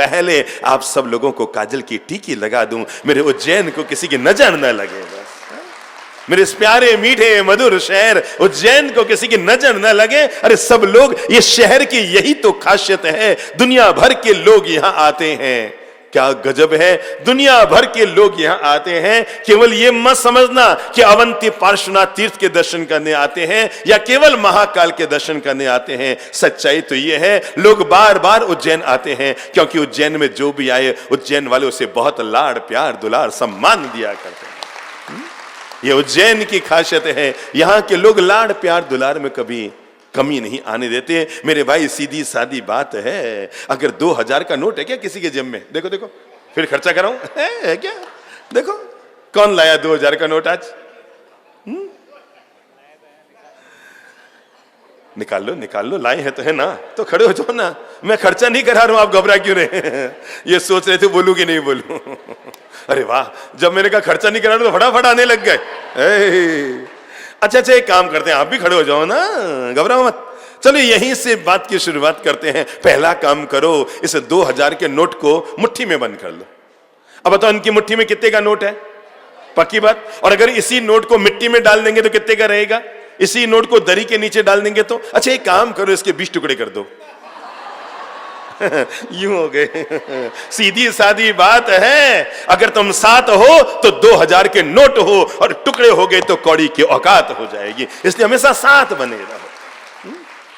पहले आप सब लोगों को काजल की टीकी लगा दूं, मेरे उज्जैन को किसी की नजर न लगे। बस मेरे इस प्यारे मीठे मधुर शहर उज्जैन को किसी की नजर न लगे। अरे सब लोग, ये शहर की यही तो खासियत है, दुनिया भर के लोग यहां आते हैं। क्या गजब है, दुनिया भर के लोग यहां आते हैं। केवल ये मत समझना कि अवंती पार्श्वनाथ तीर्थ के दर्शन करने आते हैं या केवल महाकाल के दर्शन करने आते हैं। सच्चाई तो ये है, लोग बार बार उज्जैन आते हैं क्योंकि उज्जैन में जो भी आए, उज्जैन वाले उसे बहुत लाड़ प्यार दुलार सम्मान दिया करते हैं। ये उज्जैन की खासियत है, यहां के लोग लाड़ प्यार दुलार में कभी कमी नहीं आने देते। मेरे भाई सीधी सादी बात है, अगर 2000 का नोट है क्या किसी के जेब में, देखो देखो, फिर खर्चा कराऊं है क्या? देखो कौन लाया 2000 का नोट आज? निकाल लो, लाए हैं तो है ना, तो खड़े हो जाओ ना। मैं खर्चा नहीं करा रहा हूं, आप घबरा क्यों रहे? ये सोच रहे थे बोलूं कि नहीं बोलूं। अरे वाह, जब मैंने कहा खर्चा नहीं करा रहा तो फटाफट आने लग गए। अच्छा, एक काम करते हैं, आप भी खड़े हो जाओ ना, घबराओ मत। चलो यहीं से बात की शुरुआत करते हैं। पहला काम करो, इस 2000 के नोट को मुट्ठी में बंद कर लो। अब बताओ इनकी मुट्ठी में कितने का नोट है? पक्की बात। और अगर इसी नोट को मिट्टी में डाल देंगे तो कितने का रहेगा? इसी नोट को दरी के नीचे डाल देंगे तो? अच्छा एक काम करो, इसके 20 टुकड़े कर दो। यूं हो गए। सीधी सादी बात है, अगर तुम साथ हो तो 2000 के नोट हो, और टुकड़े हो गए तो कौड़ी की औकात हो जाएगी। इसलिए हमेशा साथ बने रहो।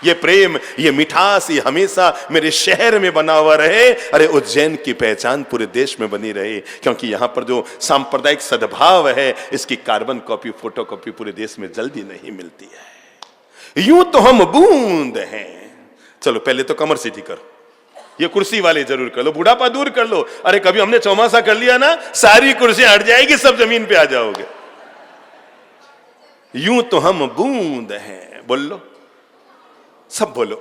ये प्रेम, ये मिठास, ये हमेशा मेरे शहर में बना हुआ रहे। अरे उज्जैन की पहचान पूरे देश में बनी रहे, क्योंकि यहां पर जो सांप्रदायिक सद्भाव है, इसकी कार्बन कॉपी फोटो कॉपी पूरे देश में जल्दी नहीं मिलती है। यूं तो हम बूंद हैं। चलो पहले तो कमर सीधी करो, ये कुर्सी वाले जरूर कर लो, बुढ़ापा दूर कर लो। अरे कभी हमने चौमासा कर लिया ना, सारी कुर्सी हट जाएगी, सब जमीन पे आ जाओगे। यूं तो हम बूंद हैं, बोल लो, सब बोलो,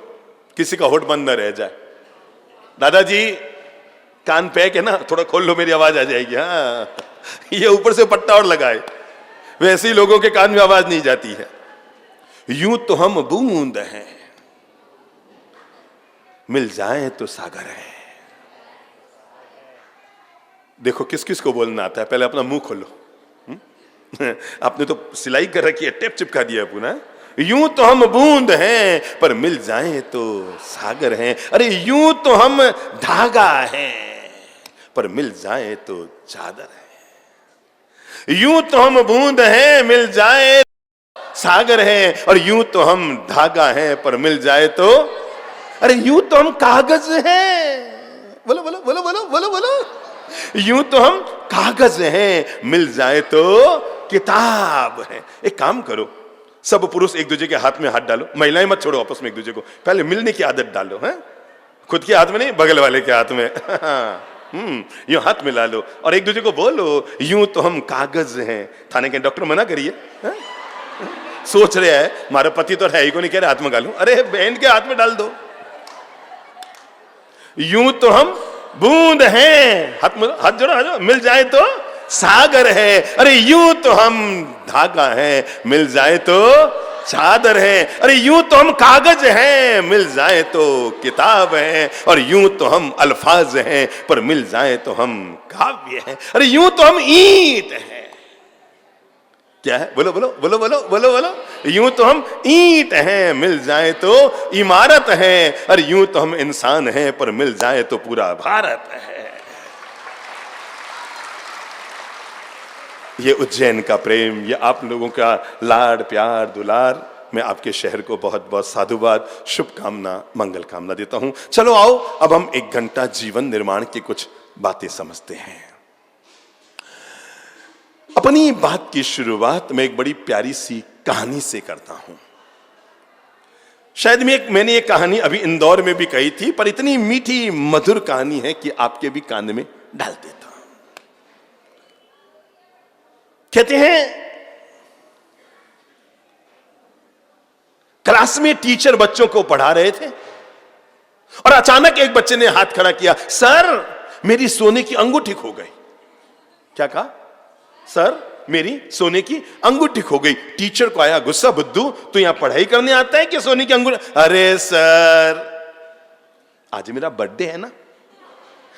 किसी का होठ बंद न रह जाए। दादाजी कान पैक है ना, थोड़ा खोल लो, मेरी आवाज आ जाएगी। हाँ, ये ऊपर से पट्टा और लगाए, वैसे ही लोगों के कान में आवाज नहीं जाती है। यूं तो हम बूंद हैं, मिल जाए तो सागर है। देखो किस किस को बोलना आता है, पहले अपना मुंह खोलो। आपने तो सिलाई कर रखी है, टेप चिपका दिया पुनः। यूं तो हम बूंद हैं, पर मिल जाए तो सागर हैं। अरे यूं तो हम धागा हैं, पर मिल जाए तो चादर है। यूं तो हम बूंद हैं, मिल जाए सागर है। और यूं तो हम धागा हैं, पर मिल जाए तो, अरे यूं तो हम कागज हैं। बोलो बोलो बोलो बोलो बोलो बोलो। यूं तो हम कागज हैं, मिल जाए तो किताब है। एक काम करो, सब पुरुष एक दूसरे के हाथ में हाथ डालो, महिलाएं मत छोड़ो आपस में एक दूसरे को, पहले मिलने की आदत डालो। हैं, खुद के हाथ में नहीं, बगल वाले के हाथ में। यूं हाथ मिला लो और एक दूसरे को बोलो, यूं तो हम कागज हैं। थाने के डॉक्टर मना करिए, सोच रहे हैं हमारा पति तो है ही को नहीं कह रहे हाथ में डालूं, अरे बहन के हाथ में डाल दो। यूं तो हम बूंद हैं, हाथ जोड़ो, मिल जाए तो सागर है। अरे यूं तो हम धागा है, मिल जाए तो चादर है। अरे यूं तो हम कागज हैं, मिल जाए तो किताब है। और यूं तो हम अल्फाज हैं, पर मिल जाए तो हम काव्य हैं। अरे यूं तो हम ईंट हैं। क्या है? बोलो बोलो बोलो बोलो बोलो बोलो। यूं तो हम ईंट हैं, मिल जाए तो इमारत है। अरे यूं तो हम इंसान हैं, पर मिल जाए तो पूरा भारत है। ये उज्जैन का प्रेम, ये आप लोगों का लाड़ प्यार दुलार, मैं आपके शहर को बहुत बहुत साधुवाद, शुभकामना, मंगल कामना देता हूं। चलो आओ, अब हम 1 घंटा जीवन निर्माण की कुछ बातें समझते हैं। अपनी बात की शुरुआत मैं एक बड़ी प्यारी सी कहानी से करता हूं। शायद मैंने ये कहानी अभी इंदौर में भी कही थी, पर इतनी मीठी मधुर कहानी है कि आपके भी कान में डाल देता हूं। कहते हैं क्लास में टीचर बच्चों को पढ़ा रहे थे और अचानक एक बच्चे ने हाथ खड़ा किया, सर मेरी सोने की अंगूठी खो गई। क्या कहा? सर मेरी सोने की अंगूठी खो गई। टीचर को आया गुस्सा, बुद्धू तू यहां पढ़ाई करने आता है कि सोने की अंगूठी? अरे सर आज मेरा बर्थडे है ना,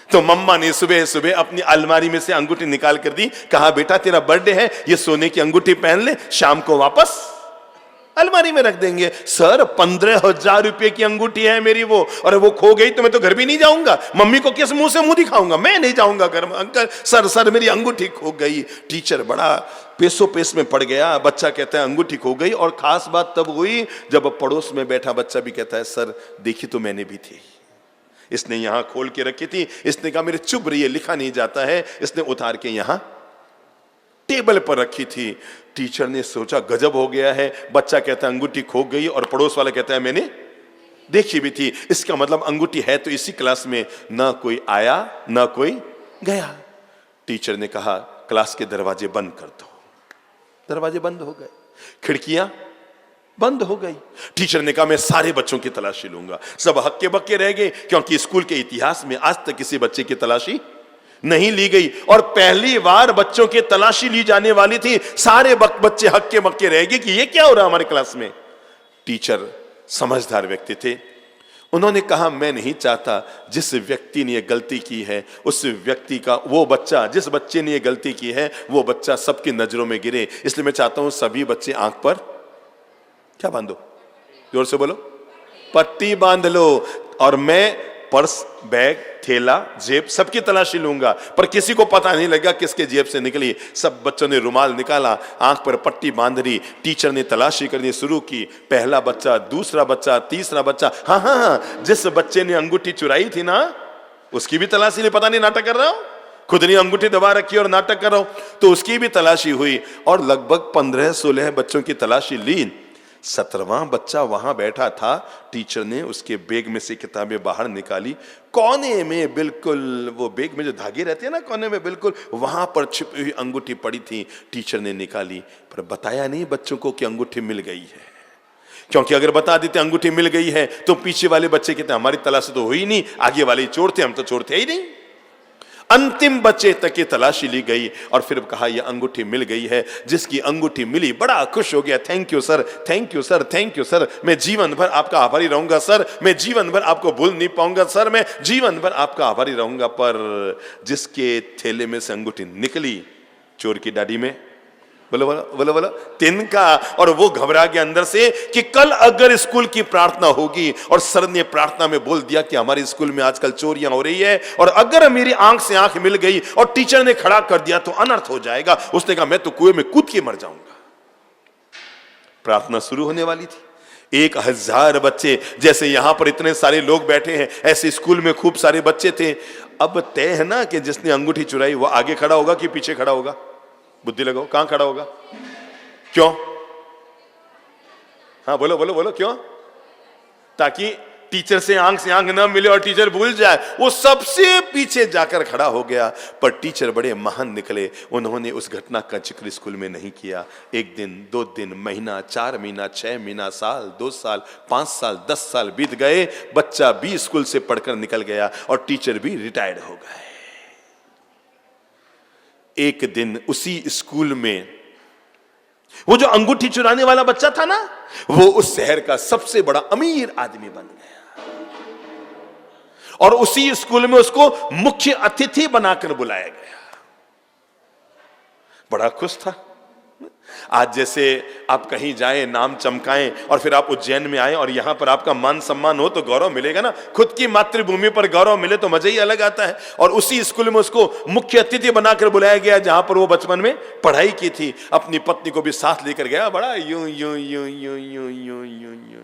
तो मम्मा ने सुबह सुबह अपनी अलमारी में से अंगूठी निकाल कर दी, कहा बेटा तेरा बर्थडे है, ये सोने की अंगूठी पहन ले, शाम को वापस अलमारी में रख देंगे। सर 15,000 रुपए की अंगूठी है मेरी वो, और वो खो गई तो मैं तो घर भी नहीं जाऊंगा, मम्मी को किस मुंह से मुंह दिखाऊंगा, मैं नहीं जाऊंगा घर में। अंकल सर मेरी अंगूठी खो गई। टीचर बड़ा पेसो पेस में पड़ गया। बच्चा कहता है अंगूठी खो गई, और खास बात तब हुई जब पड़ोस में बैठा बच्चा भी कहता है सर देखी तो मैंने भी थी, इसने यहां खोल के रखी थी, इसने कहा मेरे चुभ रही है, लिखा नहीं जाता है, इसने उतार के यहां टेबल पर रखी थी। टीचर ने सोचा गजब हो गया है, बच्चा कहता है अंगूठी खो गई और पड़ोस वाला कहता है मैंने देखी भी थी, इसका मतलब अंगूठी है तो इसी क्लास में। ना कोई आया ना कोई गया। टीचर ने कहा क्लास के दरवाजे बंद कर दो। दरवाजे बंद हो गए, खिड़कियां बंद हो गई। टीचर ने कहा मैं सारे बच्चों की तलाशी लूंगा। सब हक्के बक्के रह गए, क्योंकि स्कूल के इतिहास में आज तक किसी बच्चे की तलाशी नहीं ली गई, और पहली बार बच्चों की तलाशी ली जाने वाली थी। सारे बच्चे हक्के बक्के रह गए कि ये क्या हो रहा है हमारे क्लास में। टीचर समझदार व्यक्ति थे, उन्होंने कहा मैं नहीं चाहता जिस व्यक्ति ने ये गलती की है उस व्यक्ति का, वो बच्चा जिस बच्चे ने ये गलती की है वो बच्चा सबकी नजरों में गिरे, इसलिए मैं चाहता हूं सभी बच्चे आंख पर क्या बांधो, जोर से बोलो, पट्टी बांध लो, और मैं पर्स, बैग, थैला, जेब सबकी तलाशी लूंगा, पर किसी को पता नहीं लगा किसके जेब से निकली। सब बच्चों ने रुमाल निकाला, आंख पर पट्टी बांध दी। टीचर ने तलाशी करनी शुरू की। पहला बच्चा, दूसरा बच्चा, तीसरा बच्चा, हाँ, जिस बच्चे ने अंगूठी चुराई थी ना उसकी भी तलाशी ली। पता नहीं नाटक कर रहा हूं, खुद ने अंगूठी दबा रखी और नाटक कर रहा हूं, तो उसकी भी तलाशी हुई, और लगभग 15-16 बच्चों की तलाशी ली। 17वां बच्चा वहां बैठा था। टीचर ने उसके बैग में से किताबें बाहर निकाली, कोने में बिल्कुल वो बैग में जो धागे रहते हैं ना कोने में, बिल्कुल वहां पर छिपी हुई अंगूठी पड़ी थी। टीचर ने निकाली, पर बताया नहीं बच्चों को कि अंगूठी मिल गई है, क्योंकि अगर बता देते अंगूठी मिल गई है तो पीछे वाले बच्चे कहते हमारी तलाशी तो हुई नहीं, आगे वाले चोर थे, हम तो चोर थे ही नहीं। अंतिम बच्चे तक की तलाशी ली गई, और फिर कहा यह अंगूठी मिल गई है। जिसकी अंगूठी मिली बड़ा खुश हो गया, thank you sir, thank you sir, thank you sir, मैं जीवन भर आपका आभारी रहूंगा सर, मैं जीवन भर आपको भूल नहीं पाऊंगा सर, मैं जीवन भर आपका आभारी रहूंगा। पर जिसके थैले में से अंगूठी निकली, चोर की दाढ़ी में, बोलो बोलो बोलो बोलो, तिनका, और वो घबरा गया अंदर से कि कल अगर स्कूल की प्रार्थना होगी और सर ने प्रार्थना में बोल दिया कि हमारे स्कूल में आजकल चोरियां हो रही है, और अगर मेरी आंख से आंख मिल गई और टीचर ने खड़ा कर दिया तो अनर्थ हो जाएगा। उसने कहा मैं तो कुएं में कूद के मर जाऊंगा। प्रार्थना शुरू होने वाली थी। 1000 बच्चे, जैसे यहां पर इतने सारे लोग बैठे हैं ऐसे स्कूल में खूब सारे बच्चे थे। अब तय है ना कि जिसने अंगूठी चुराई वो आगे खड़ा होगा कि पीछे खड़ा होगा, बुद्धि लगाओ, कहां खड़ा होगा, क्यों, हाँ बोलो बोलो बोलो, क्यों, ताकि टीचर से आंख ना मिले और टीचर भूल जाए। वो सबसे पीछे जाकर खड़ा हो गया। पर टीचर बड़े महान निकले, उन्होंने उस घटना का जिक्र स्कूल में नहीं किया। 1 दिन, 2 दिन, महीना, 4 महीना, 6 महीना, साल, 2 साल, 5 साल, 10 साल बीत गए। बच्चा भी स्कूल से पढ़कर निकल गया और टीचर भी रिटायर्ड हो गए। एक दिन उसी स्कूल में वो जो अंगूठी चुराने वाला बच्चा था ना, वो उस शहर का सबसे बड़ा अमीर आदमी बन गया, और उसी स्कूल में उसको मुख्य अतिथि बनाकर बुलाया गया। बड़ा खुश था। आज जैसे आप कहीं जाएं, नाम चमकाएं, और फिर आप उज्जैन में आए और यहां पर आपका मान सम्मान हो तो गौरव मिलेगा ना। खुद की मातृभूमि पर गौरव मिले तो मजा ही अलग आता है। और उसी स्कूल में उसको मुख्य अतिथि बनाकर बुलाया गया जहां पर वो बचपन में पढ़ाई की थी। अपनी पत्नी को भी साथ लेकर गया। बड़ा यूं यूं यूं यूं यूं यूं यूं यूं।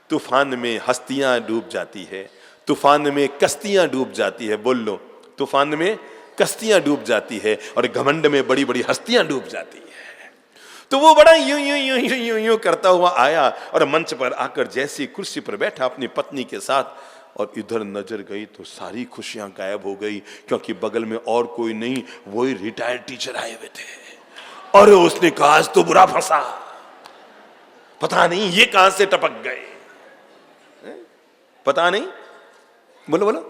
तूफान में हस्तियां डूब जाती है, तूफान में कश्तियां डूब जाती है। बोल लो, तूफान में कश्तियां डूब जाती है और घमंड में बड़ी बड़ी हस्तियां डूब जाती है। तो वो बड़ा यूं यूं यूं यूं यूं यूं करता हुआ आया और मंच पर आकर जैसी कुर्सी पर बैठा अपनी पत्नी के साथ, और इधर नजर गई तो सारी खुशियां गायब हो गई, क्योंकि बगल में और कोई नहीं, वही रिटायर्ड टीचर आए हुए थे। और उसने कहा आज तो बुरा फंसा, पता नहीं ये कहां से टपक गए, पता नहीं, बोलो बोलो,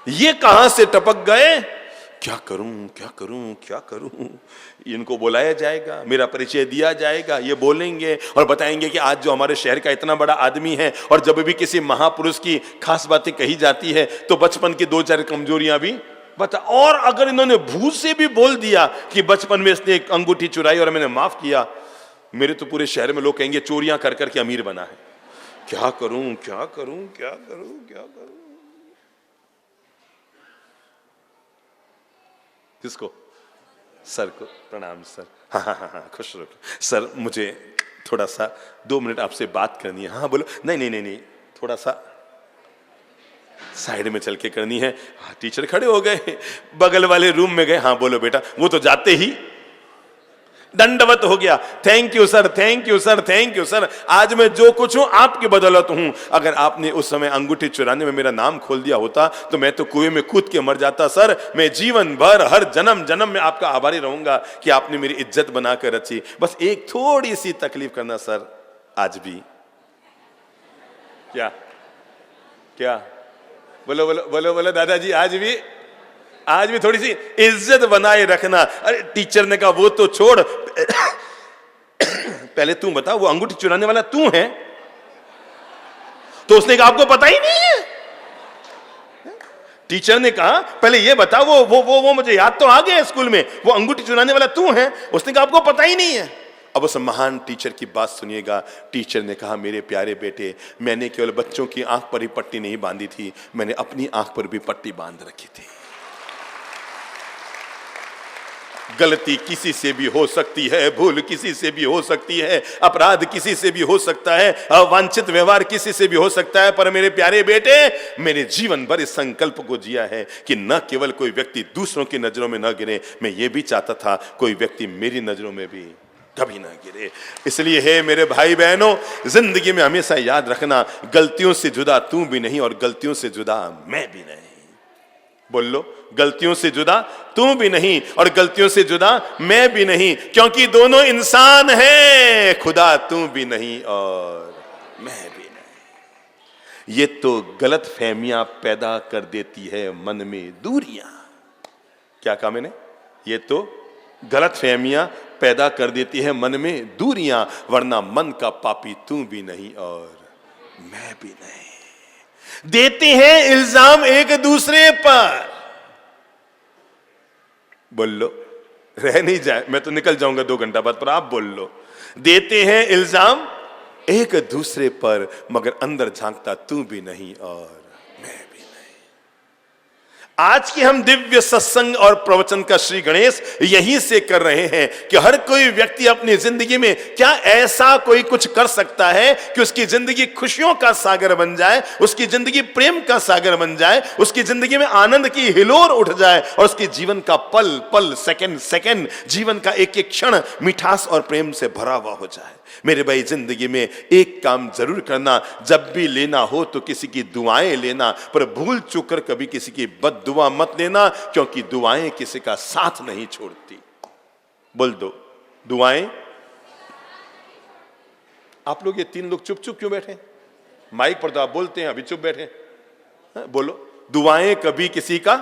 ये कहां से टपक गए। क्या करूं क्या करूं क्या करूं। इनको बुलाया जाएगा, मेरा परिचय दिया जाएगा, ये बोलेंगे और बताएंगे कि आज जो हमारे शहर का इतना बड़ा आदमी है, और जब भी किसी महापुरुष की खास बातें कही जाती है तो बचपन की 2-4 कमजोरियां भी बता। और अगर इन्होंने भूल से भी बोल दिया कि बचपन में इसने एक अंगूठी चुराई और मैंने माफ किया, मेरे तो पूरे शहर में लोग कहेंगे चोरियां कर करके अमीर बना है। क्या करूं क्या करूं क्या करूं क्या करूं। किसको? सर को प्रणाम सर। हाँ हाँ हाँ हाँ, खुश रहो सर। मुझे थोड़ा सा 2 मिनट आपसे बात करनी है। हाँ बोलो। नहीं नहीं नहीं नहीं, थोड़ा सा साइड में चल के करनी है। हाँ, टीचर खड़े हो गए, बगल वाले रूम में गए। हाँ बोलो बेटा। वो तो जाते ही दंडवत हो गया। Thank you sir, thank you sir, thank you sir. आज मैं जो कुछ हूं आपकी बदौलत हूं। अगर आपने उस समय अंगूठी चुराने में मेरा नाम खोल दिया होता तो मैं तो कुएं में कूद के मर जाता। सर मैं जीवन भर हर जन्म जन्म में आपका आभारी रहूंगा कि आपने मेरी इज्जत बनाकर रखी। बस एक थोड़ी सी तकलीफ करना सर, आज भी। क्या क्या? बोलो बोलो बोलो बोलो दादाजी, आज भी थोड़ी सी इज्जत बनाए रखना। अरे टीचर ने कहा वो तो छोड़, पहले तू बता वो अंगूठी चुराने वाला तू है? तो उसने कहा आपको पता ही नहीं है। टीचर ने कहा पहले ये बता वो मुझे याद तो आ गया स्कूल में, वो अंगूठी चुराने वाला तू है? उसने कहा आपको पता ही नहीं है। अब उस महान टीचर की बात सुनिएगा। टीचर ने कहा मेरे प्यारे बेटे, मैंने केवल बच्चों की आंख पर ही पट्टी नहीं बांधी थी, मैंने अपनी आंख पर भी पट्टी बांध रखी थी। गलती किसी से भी हो सकती है, भूल किसी से भी हो सकती है, अपराध किसी से भी हो सकता है, अवांछित व्यवहार किसी से भी हो सकता है, पर मेरे प्यारे बेटे मेरे जीवन भर इस संकल्प को जिया है कि न केवल कोई व्यक्ति दूसरों की नजरों में न गिरे, मैं ये भी चाहता था कोई व्यक्ति मेरी नजरों में भी कभी ना गिरे। इसलिए है मेरे भाई बहनों, जिंदगी में हमेशा याद रखना, गलतियों से जुदा तू भी नहीं और गलतियों से जुदा मैं भी नहीं। बोल लो, गलतियों से जुदा तू भी नहीं और गलतियों से जुदा मैं भी नहीं, क्योंकि दोनों इंसान हैं, खुदा तू भी नहीं और मैं भी नहीं। ये तो गलत फहमियां पैदा कर देती है मन में दूरियां। क्या कहा मैंने? ये तो गलत फहमियां पैदा कर देती है मन में दूरियां, वरना मन का पापी तू भी नहीं और मैं भी नहीं। देते हैं इल्जाम एक दूसरे पर। बोल लो, रह नहीं जाए, मैं तो निकल जाऊंगा 2 घंटा बाद, पर आप बोल लो। देते हैं इल्जाम एक दूसरे पर, मगर अंदर झांकता तू भी नहीं और मैं भी नहीं। आज की हम दिव्य सत्संग और प्रवचन का श्री गणेश यहीं से कर रहे हैं कि हर कोई व्यक्ति अपनी जिंदगी में क्या ऐसा कोई कुछ कर सकता है कि उसकी जिंदगी खुशियों का सागर बन जाए, उसकी जिंदगी प्रेम का सागर बन जाए, उसकी जिंदगी में आनंद की हिलोर उठ जाए और उसके जीवन का पल पल, सेकंड सेकंड, जीवन का एक एक क्षण मिठास और प्रेम से भरा हुआ हो जाए। मेरे भाई, जिंदगी में एक काम जरूर करना, जब भी लेना हो तो किसी की दुआएं लेना, पर भूल चूक कर कभी किसी की बद दुआ मत लेना, क्योंकि दुआएं किसी का साथ नहीं छोड़ती। बोल दो, दुआएं। आप लोग ये 3 लोग चुप चुप क्यों बैठे? माइक पर तो आप बोलते हैं, अभी चुप बैठे। बोलो, दुआएं कभी किसी का,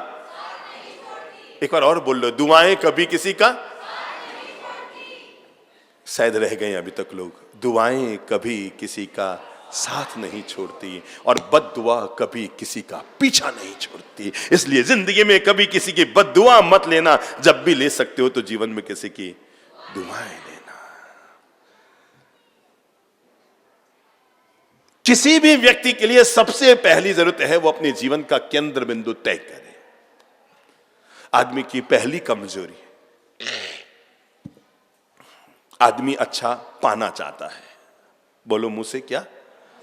एक बार और बोल लो, दुआएं कभी किसी का। शायद रह गए अभी तक लोग। दुआएं कभी किसी का साथ नहीं छोड़ती और बद दुआ कभी किसी का पीछा नहीं छोड़ती। इसलिए जिंदगी में कभी किसी की बद दुआ मत लेना, जब भी ले सकते हो तो जीवन में किसी की दुआएं लेना। किसी भी व्यक्ति के लिए सबसे पहली जरूरत है वो अपने जीवन का केंद्र बिंदु तय करे। आदमी की पहली कमजोरी, आदमी अच्छा पाना चाहता है। बोलो मुंह से, क्या?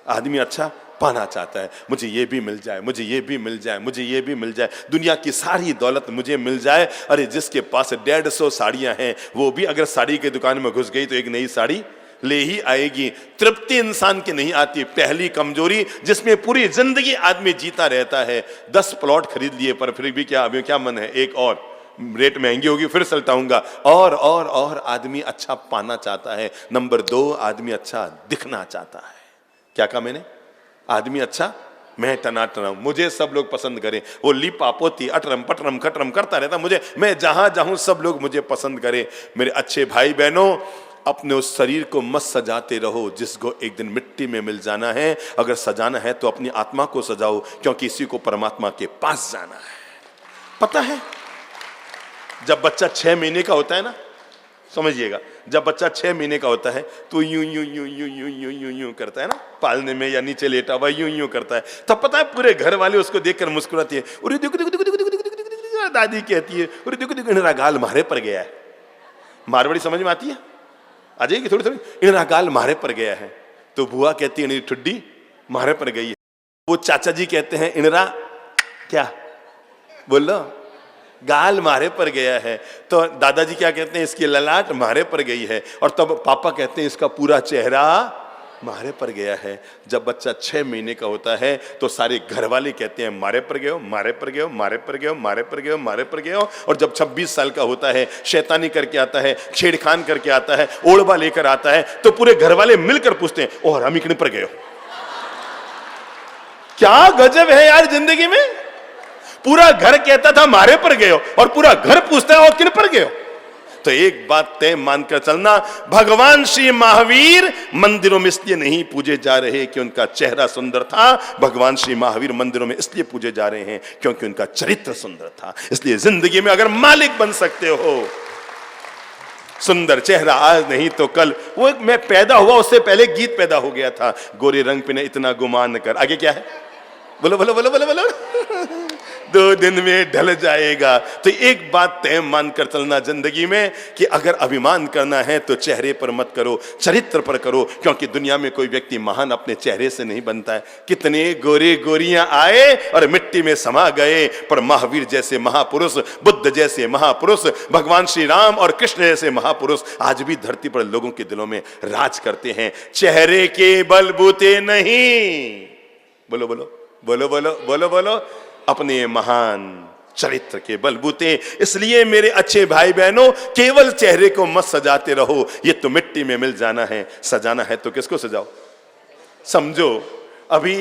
आदमी अच्छा पाना चाहता है। मुझे ये भी मिल जाए, मुझे ये भी मिल जाए, मुझे ये भी मिल जाए, दुनिया की सारी दौलत मुझे मिल जाए। अरे जिसके पास 150 साड़ियां हैं, वो भी अगर साड़ी की दुकान में घुस गई तो एक नई साड़ी ले ही आएगी। तृप्ति इंसान की नहीं आती। पहली कमजोरी, जिसमें पूरी जिंदगी आदमी जीता रहता है। 10 प्लॉट खरीद लिए पर फिर भी क्या, अभी क्या मन है, एक और, रेट महंगी होगी फिर चलता हूंगा। और आदमी अच्छा पाना चाहता है। नंबर 2, आदमी अच्छा दिखना चाहता है। क्या कहा मैंने? आदमी अच्छा मैं टनाटना हूं, मुझे सब लोग पसंद करें। वो लीपा पोती अटरम पटरम खटरम करता रहता, मुझे, मैं जहां जाऊं सब लोग मुझे पसंद करें। मेरे अच्छे भाई बहनों, अपने उस शरीर को मत सजाते रहो जिसको एक दिन मिट्टी में मिल जाना है। अगर सजाना है तो अपनी आत्मा को सजाओ, क्योंकि इसी को परमात्मा के पास जाना है। पता है, जब बच्चा 6 महीने का होता है ना, समझिएगा, जब बच्चा 6 महीने का होता है तो यूं यूं यूं यूं यूं यूं यूं यूं करता है ना, पालने में या नीचे लेटा हुआ यूं यूं करता है। तब पता है पूरे घर वाले उसको देखकर मुस्कुराती है। अरे देखो देखो देखो देखो देखो देखो देखो देखो, दादी कहती है अरे देखो देखो इनरा गाल मारे पर गया है। मारवाड़ी समझ में आती है, आ जाएगी थोड़ी थोड़ी। इनरा गाल मारे पर गया है, तो बुआ कहती है इनरी ठुड्डी मारे पर गई है। वो चाचा जी कहते हैं इनरा क्या बोलो गाल मारे पर गया है। तो दादाजी क्या कहते हैं, इसकी ललाट मारे पर गई है। और तब पापा कहते हैं इसका पूरा चेहरा मारे पर गया है। जब बच्चा 6 महीने का होता है तो सारे घर वाले कहते हैं मारे पर गए हो, मारे पर गए हो, मारे पर गए हो, मारे पर गए हो, मारे पर गए हो। और जब 26 साल का होता है, शैतानी करके आता है, छेड़खान करके आता है, ओढ़वा लेकर आता है, तो पूरे घर वाले मिलकर पूछते हैं और हम इकने पर गए हो। क्या गजब है यार जिंदगी में। पूरा घर कहता था मारे पर गए हो और पूरा घर पूछता है और किन पर गए हो। तो एक बात तय मानकर चलना, भगवान श्री महावीर मंदिरों में इसलिए नहीं पूजे जा रहे कि उनका चेहरा सुंदर था। भगवान श्री महावीर मंदिरों में इसलिए पूजे जा रहे हैं क्योंकि उनका चरित्र सुंदर था। इसलिए जिंदगी में अगर मालिक बन सकते हो, सुंदर चेहरा आज नहीं तो कल। वो मैं पैदा हुआ उससे पहले गीत पैदा हो गया था, गोरे रंग पे न इतना गुमान कर। आगे क्या है, बोलो बोलो बोलो बोलो बोलो। 2 दिन में ढल जाएगा। तो एक बात तय मानकर चलना जिंदगी में कि अगर अभिमान करना है तो चेहरे पर मत करो, चरित्र पर करो। क्योंकि दुनिया में कोई व्यक्ति महान अपने चेहरे से नहीं बनता है। कितने गोरे गोरियां आए और मिट्टी में समा गए, पर महावीर जैसे महापुरुष, बुद्ध जैसे महापुरुष, भगवान श्री राम और कृष्ण जैसे महापुरुष आज भी धरती पर लोगों के दिलों में राज करते हैं। चेहरे के बलबूते नहीं, बोलो बोलो बोलो बोलो बोलो बोलो, अपने महान चरित्र के बलबूते। इसलिए मेरे अच्छे भाई बहनों, केवल चेहरे को मत सजाते रहो, ये तो मिट्टी में मिल जाना है। सजाना है तो किसको सजाओ। समझो अभी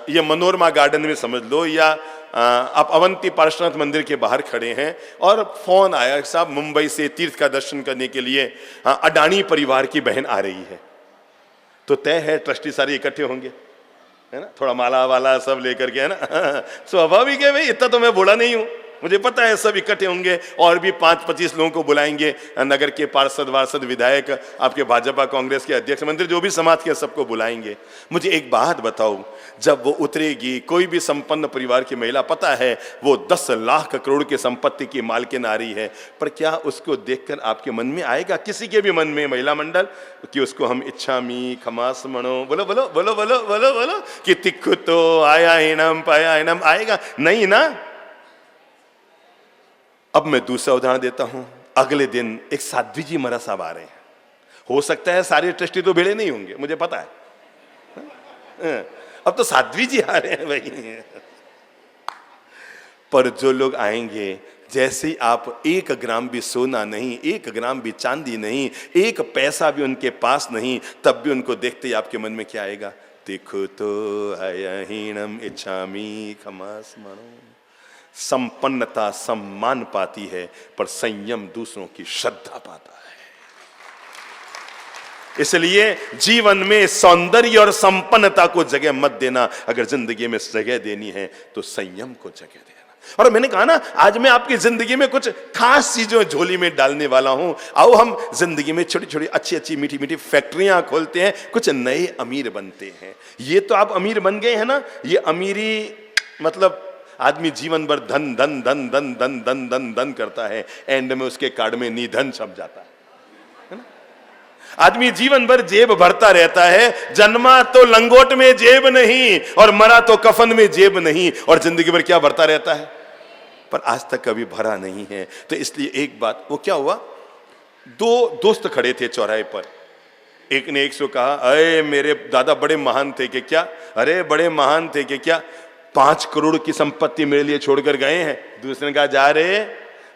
ये मनोरमा गार्डन में समझ लो, या आप अवंती पार्श्वनाथ मंदिर के बाहर खड़े हैं और फोन आया, साहब मुंबई से तीर्थ का दर्शन करने के लिए अडानी परिवार की बहन आ रही है। तो तय है ट्रस्टी सारे इकट्ठे होंगे, है ना, थोड़ा माला वाला सब लेकर के, है ना। स्वाभाविक है भाई, इतना तो मैं बूढ़ा नहीं हूं, मुझे पता है सब इकट्ठे होंगे। और भी 5-25 लोगों को बुलाएंगे, नगर के पार्षद वार्षद विधायक, आपके भाजपा कांग्रेस के अध्यक्ष मंत्री, जो भी समाज के सबको बुलाएंगे। मुझे एक बात बताओ, जब वो उतरेगी, कोई भी संपन्न परिवार की महिला, पता है वो 10 लाख करोड़ की संपत्ति की मालकिन आ रही है, पर क्या उसको देखकर आपके मन में आएगा, किसी के भी मन में, महिला मंडल, कि उसको हम इच्छामी खमास मनो, बोलो बोलो बोलो बोलो बोलो बोलो, कि तिक्खु तो आया इनम पाया इनम, आएगा नहीं ना। अब मैं दूसरा उदाहरण देता हूं। अगले दिन एक साध्वी जी महाराज साहब आ रहे हैं। हो सकता है सारे ट्रस्टी तो भिड़े नहीं होंगे, मुझे पता है, अब तो साध्वी जी आ रहे हैं भाई। पर जो लोग आएंगे, जैसे ही आप 1 ग्राम भी सोना नहीं, 1 ग्राम भी चांदी नहीं, 1 पैसा भी उनके पास नहीं, तब भी उनको देखते ही आपके मन में क्या आएगा, देखो तो हयहीनम इच्छामी खमास मनो। संपन्नता सम्मान पाती है, पर संयम दूसरों की श्रद्धा पाता है। इसलिए जीवन में सौंदर्य और संपन्नता को जगह मत देना। अगर जिंदगी में जगह देनी है तो संयम को जगह देना। और मैंने कहा ना, आज मैं आपकी जिंदगी में कुछ खास चीजों झोली में डालने वाला हूं। आओ हम जिंदगी में छोटी छोटी अच्छी अच्छी मीठी मीठी फैक्ट्रियां खोलते हैं, कुछ नए अमीर बनते हैं। ये तो आप अमीर बन गए हैं ना, ये अमीरी मतलब आदमी जीवन भर धन धन धन धन धन धन धन धन करता है, एंड में उसके कार्ड में निधन छप जाता है ना। आदमी जीवन भर जेब भरता रहता है, जन्मा तो लंगोट में जेब नहीं और मरा तो कफन में जेब नहीं, और जिंदगी भर क्या भरता रहता है, पर आज तक कभी भरा नहीं है। तो इसलिए एक बात, वो क्या हुआ, 2 दोस्त खड़े थे चौराहे पर। एक ने एक से कहा, अरे मेरे दादा बड़े महान थे कि क्या, अरे बड़े महान थे कि क्या, 5 करोड़ की संपत्ति मेरे लिए छोड़कर गए हैं। दूसरे ने कहा, जा रहे,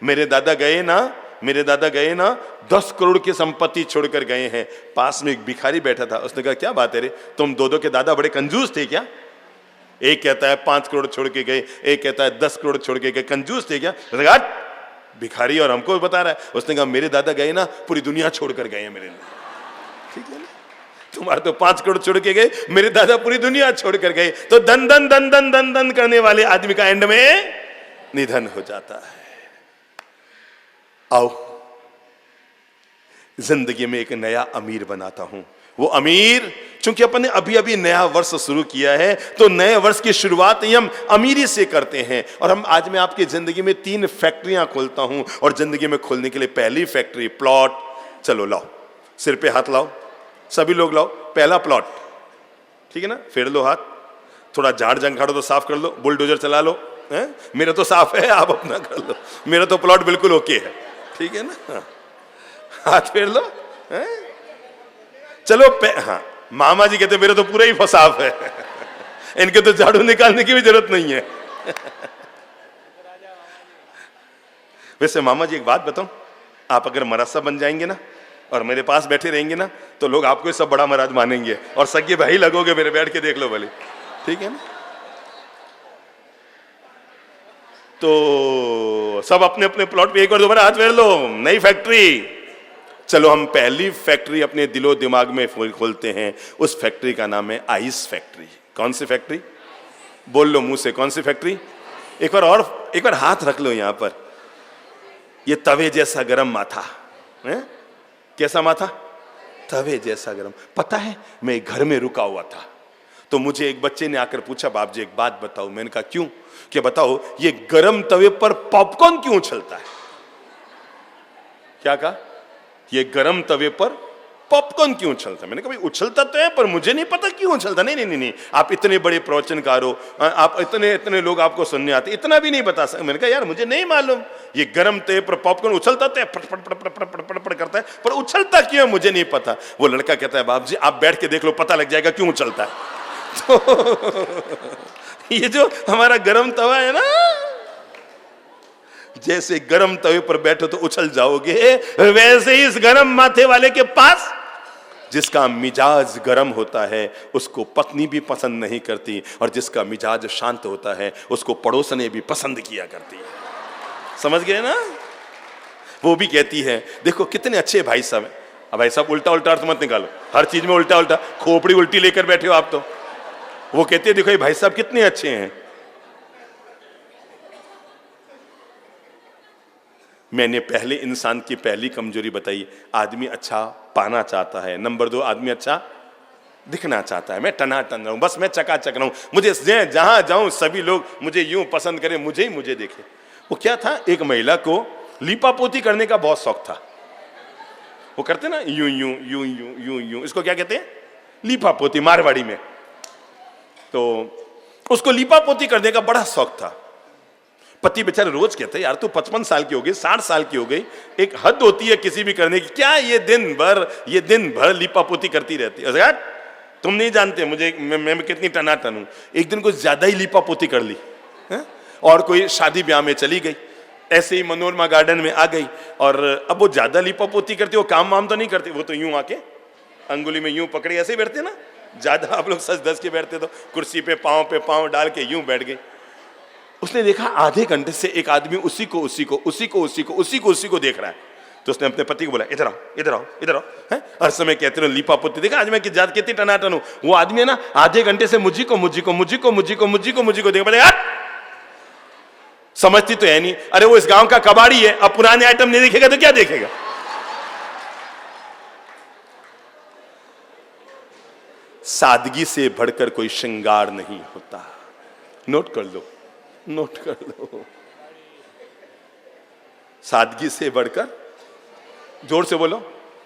मेरे दादा गए ना, मेरे दादा गए ना, 10 करोड़ की संपत्ति छोड़कर गए हैं। पास में एक भिखारी बैठा था, उसने कहा, क्या बात है रे, तुम दो के दादा बड़े कंजूस थे क्या, एक कहता है 5 करोड़ छोड़ के गए, एक कहता है 10 करोड़ छोड़ के गए। कंजूस थे क्या? रगाट भिखारी और हमको बता रहा है। उसने कहा मेरे दादा गए ना, पूरी दुनिया छोड़कर गए हैं मेरे लिए। ठीक है ना, तुम्हारे तो 5 करोड़ छोड़ के गए, मेरे दादा पूरी दुनिया छोड़कर गए। तो धन धन धन धन धन धन करने वाले आदमी का एंड में निधन हो जाता है। आओ जिंदगी में एक नया अमीर बनाता हूं। वो अमीर, चूंकि अपन ने अभी अभी नया वर्ष शुरू किया है, तो नए वर्ष की शुरुआत ही हम अमीरी से करते हैं। और हम आज मैं आपकी जिंदगी में 3 फैक्ट्रियां खोलता हूं, और जिंदगी में खोलने के लिए पहली फैक्ट्री प्लॉट। चलो लाओ, सिर पे हाथ लाओ, सभी लोग लाओ। पहला प्लॉट, ठीक है ना? फेर लो हाथ, थोड़ा झाड़ जंखाड़ो तो साफ कर लो, बुलडोजर चला लो। मेरा तो साफ है, आप अपना कर लो। मेरा तो प्लॉट बिल्कुल ओके है, ठीक है ना? हाथ फेर लो। चलो हाँ, मामा जी कहते मेरा तो पूरा ही साफ है, इनके तो झाड़ू निकालने की भी जरूरत नहीं है। वैसे मामा जी एक बात बताऊं, आप अगर मरासा बन जाएंगे ना और मेरे पास बैठे रहेंगे ना, तो लोग आपको सब बड़ा महाराज मानेंगे और सगे भाई लगोगे मेरे, बैठ के देख लो भले, ठीक है ना? तो सब अपने अपने प्लॉट पे एक बार दोबारा हाथ फेर लो। नई फैक्ट्री। चलो हम पहली फैक्ट्री अपने दिलो दिमाग में खोलते हैं। उस फैक्ट्री का नाम है आइस फैक्ट्री। कौन सी फैक्ट्री? बोल लो मुंह से, कौन सी फैक्ट्री? एक बार हाथ रख लो यहां पर। ये तवे जैसा गरम माथा है। कैसा माथा? तवे जैसा गरम। पता है, मैं घर में रुका हुआ था, तो मुझे एक बच्चे ने आकर पूछा, बाप जी एक बात बताओ। मैंने कहा क्यों? कि बताओ ये गरम तवे पर पॉपकॉर्न क्यों उछलता है? क्या कहा? ये गरम तवे पर पॉपकॉर्न क्यों उछलता है? मैंने कहा भाई उछलता तो है, पर मुझे नहीं पता क्यों उछलता। नहीं नहीं नहीं नहीं, आप इतने बड़े प्रवचनकार हो, आप इतने लोग आपको सुनने आते, इतना भी नहीं बता सकते। मैंने कहा यार मुझे नहीं मालूम, ये गरम तवे पर पॉपकॉर्न उछलता तो है, फट फट फट फट फट फट फट करता है, पर उछलता क्यों है मुझे नहीं पता। वो लड़का कहता है बाप जी आप बैठ के देख लो, पता लग जाएगा क्यों उछलता है। तो ये जो हमारा गरम तवा है ना, जैसे गरम तवे पर बैठो तो उछल जाओगे, वैसे ही इस गरम माथे वाले के पास, जिसका मिजाज गरम होता है उसको पत्नी भी पसंद नहीं करती, और जिसका मिजाज शांत होता है उसको पड़ोसने भी पसंद किया करती है। समझ गए ना? वो भी कहती है देखो कितने अच्छे भाई साहब हैं। अब भाई साहब उल्टा उल्टा अर्थ मत निकालो, हर चीज में उल्टा उल्टा, खोपड़ी उल्टी लेकर बैठे हो आप तो। वो कहते हैं देखो ये भाई साहब कितने अच्छे हैं। मैंने पहले इंसान की पहली कमजोरी बताई, आदमी अच्छा पाना चाहता है। नंबर 2, आदमी अच्छा दिखना चाहता है। मैं टनाटन रहूं, बस मैं चकाचक रहूं, मुझे जहां जाऊं सभी लोग मुझे यूं पसंद करें, मुझे देखें। वो क्या था, एक महिला को लीपापोती करने का बहुत शौक था। वो करते ना यूं यूं यूं यूं यूं यूं, इसको क्या कहते हैं? लीपापोती, मारवाड़ी में। तो उसको लीपापोती करने का बड़ा शौक था। पति बेचारे रोज कहते यार तू 55 साल की हो गई, 60 साल की हो गई, एक हद होती है किसी भी करने की, क्या ये दिन भर लीपापोती करती रहती है। यार तुम नहीं जानते मुझे मैं कितनी टनाटन हूं। एक दिन कुछ ज्यादा ही लीपापोती कर ली है? और कोई शादी ब्याह में चली गई, ऐसे ही मनोरमा गार्डन में आ गई, और अब वो ज्यादा लीपापोती करती, वो काम वाम तो नहीं करती, वो तो यूं आके अंगुली में यूं पकड़े ऐसे ही बैठते ना, ज्यादा आप लोग सच धस के बैठते तो कुर्सी पे पांव डाल के यूं बैठ गई। उसने देखा आधे घंटे से एक आदमी उसी को देख रहा है। तो उसने अपने पति को बोला इधर आओ हैं? हर समय कहते रहो लीपापोती, देखा आज मैं कितनी टनाटन हूं। वो आदमी है ना आधे घंटे से मुझी को देख, बोले यार समझती तो है नहीं, अरे वो इस गांव का कबाड़ी है, अब पुराने आइटम नहीं देखेगा तो क्या देखेगा। सादगी से बढ़कर कोई श्रृंगार नहीं होता। नोट कर लो। सादगी से बढ़कर, जोर से बोलो,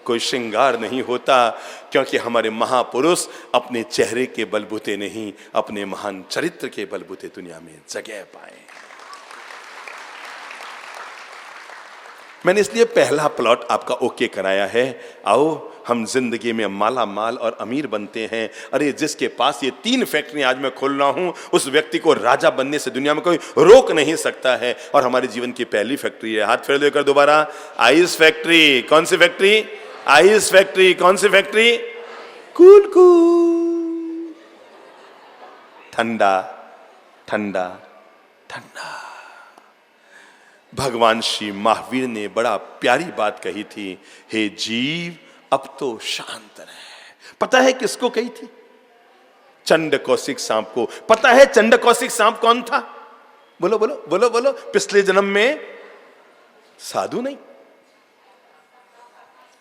कोई श्रृंगार नहीं होता, क्योंकि हमारे महापुरुष अपने चेहरे के बलबूते नहीं, अपने महान चरित्र के बलबूते दुनिया में जगह पाए। मैंने इसलिए पहला प्लॉट आपका ओके कराया है। आओ हम जिंदगी में माला माल और अमीर बनते हैं। अरे जिसके पास ये 3 फैक्ट्री आज मैं खोल रहा हूं, उस व्यक्ति को राजा बनने से दुनिया में कोई रोक नहीं सकता है। और हमारे जीवन की पहली फैक्ट्री है, हाथ फेर लेकर दोबारा, आइस फैक्ट्री। कौन सी फैक्ट्री? Ice factory. कौन सी फैक्ट्री? कूल ठंडा ठंडा ठंडा। भगवान श्री महावीर ने बड़ा प्यारी बात कही थी, हे जीव अब तो शांत रहे। पता है किसको कही थी? चंड कौशिक सांप को। पता है चंड कौशिक सांप कौन था? बोलो बोलो बोलो बोलो। पिछले जन्म में साधु नहीं,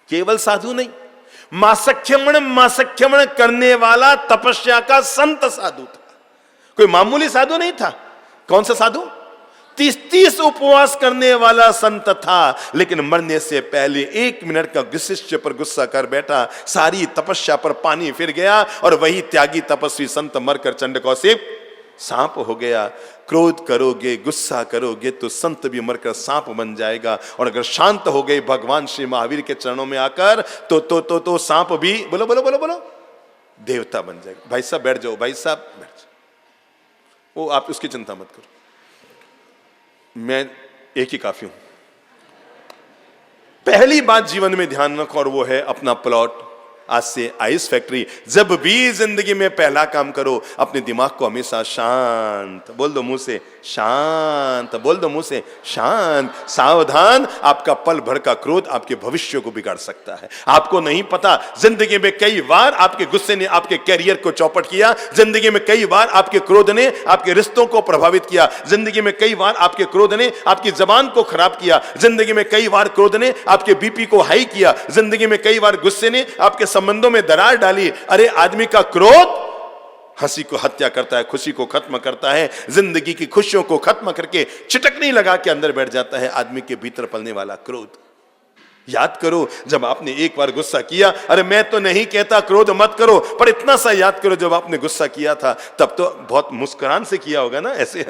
केवल साधु नहीं, मासख्यमण करने वाला तपस्या का संत साधु था। कोई मामूली साधु नहीं था। कौन सा साधु? 30 उपवास करने वाला संत था, लेकिन मरने से पहले 1 मिनट का शिष्य पर गुस्सा कर बैठा, सारी तपस्या पर पानी फिर गया और वही त्यागी तपस्वी संत मरकर चंड कौशिक सांप हो गया। क्रोध करोगे, गुस्सा करोगे तो संत भी मरकर सांप बन जाएगा, और अगर शांत हो गए भगवान श्री महावीर के चरणों में आकर तो सांप भी बोलो बोलो बोलो बोलो देवता बन जाएगा। भाई साहब बैठ जाओ, भाई साहब बैठ जाओ, वो आप उसकी चिंता मत करो, मैं एक ही काफी हूं। पहली बात जीवन में ध्यान रखो और वो है अपना प्लॉट। आज से आइस फैक्ट्री, जब भी जिंदगी में पहला काम करो, अपने दिमाग को हमेशा शांत, बोल दो मुंह से शांत, बोल दो मुंह से शांत। सावधान, आपका पल भर का क्रोध आपके भविष्य को बिगाड़ सकता है। आपको नहीं पता, जिंदगी में कई बार आपके गुस्से ने आपके कैरियर को चौपट किया, जिंदगी में कई बार आपके क्रोध ने आपके रिश्तों को प्रभावित किया, जिंदगी में कई बार आपके क्रोध ने आपकी जबान को खराब किया, जिंदगी में कई बार क्रोध ने आपके बीपी को हाई किया, जिंदगी में कई बार गुस्से ने आपके संबंधों में दरार डाली। अरे आदमी का क्रोध हंसी को हत्या करता है, खुशी को खत्म करता है, जिंदगी की खुशियों को खत्म करके चिटकनी लगा के अंदर बैठ जाता है आदमी के भीतर पलने वाला क्रोध। याद करो, जब आपने एक बार गुस्सा किया, अरे मैं तो नहीं कहता क्रोध मत करो, पर इतना सा याद करो, जब आपने गुस्सा किया था तब तो बहुत मुस्कुरान से किया होगा ना, ऐसे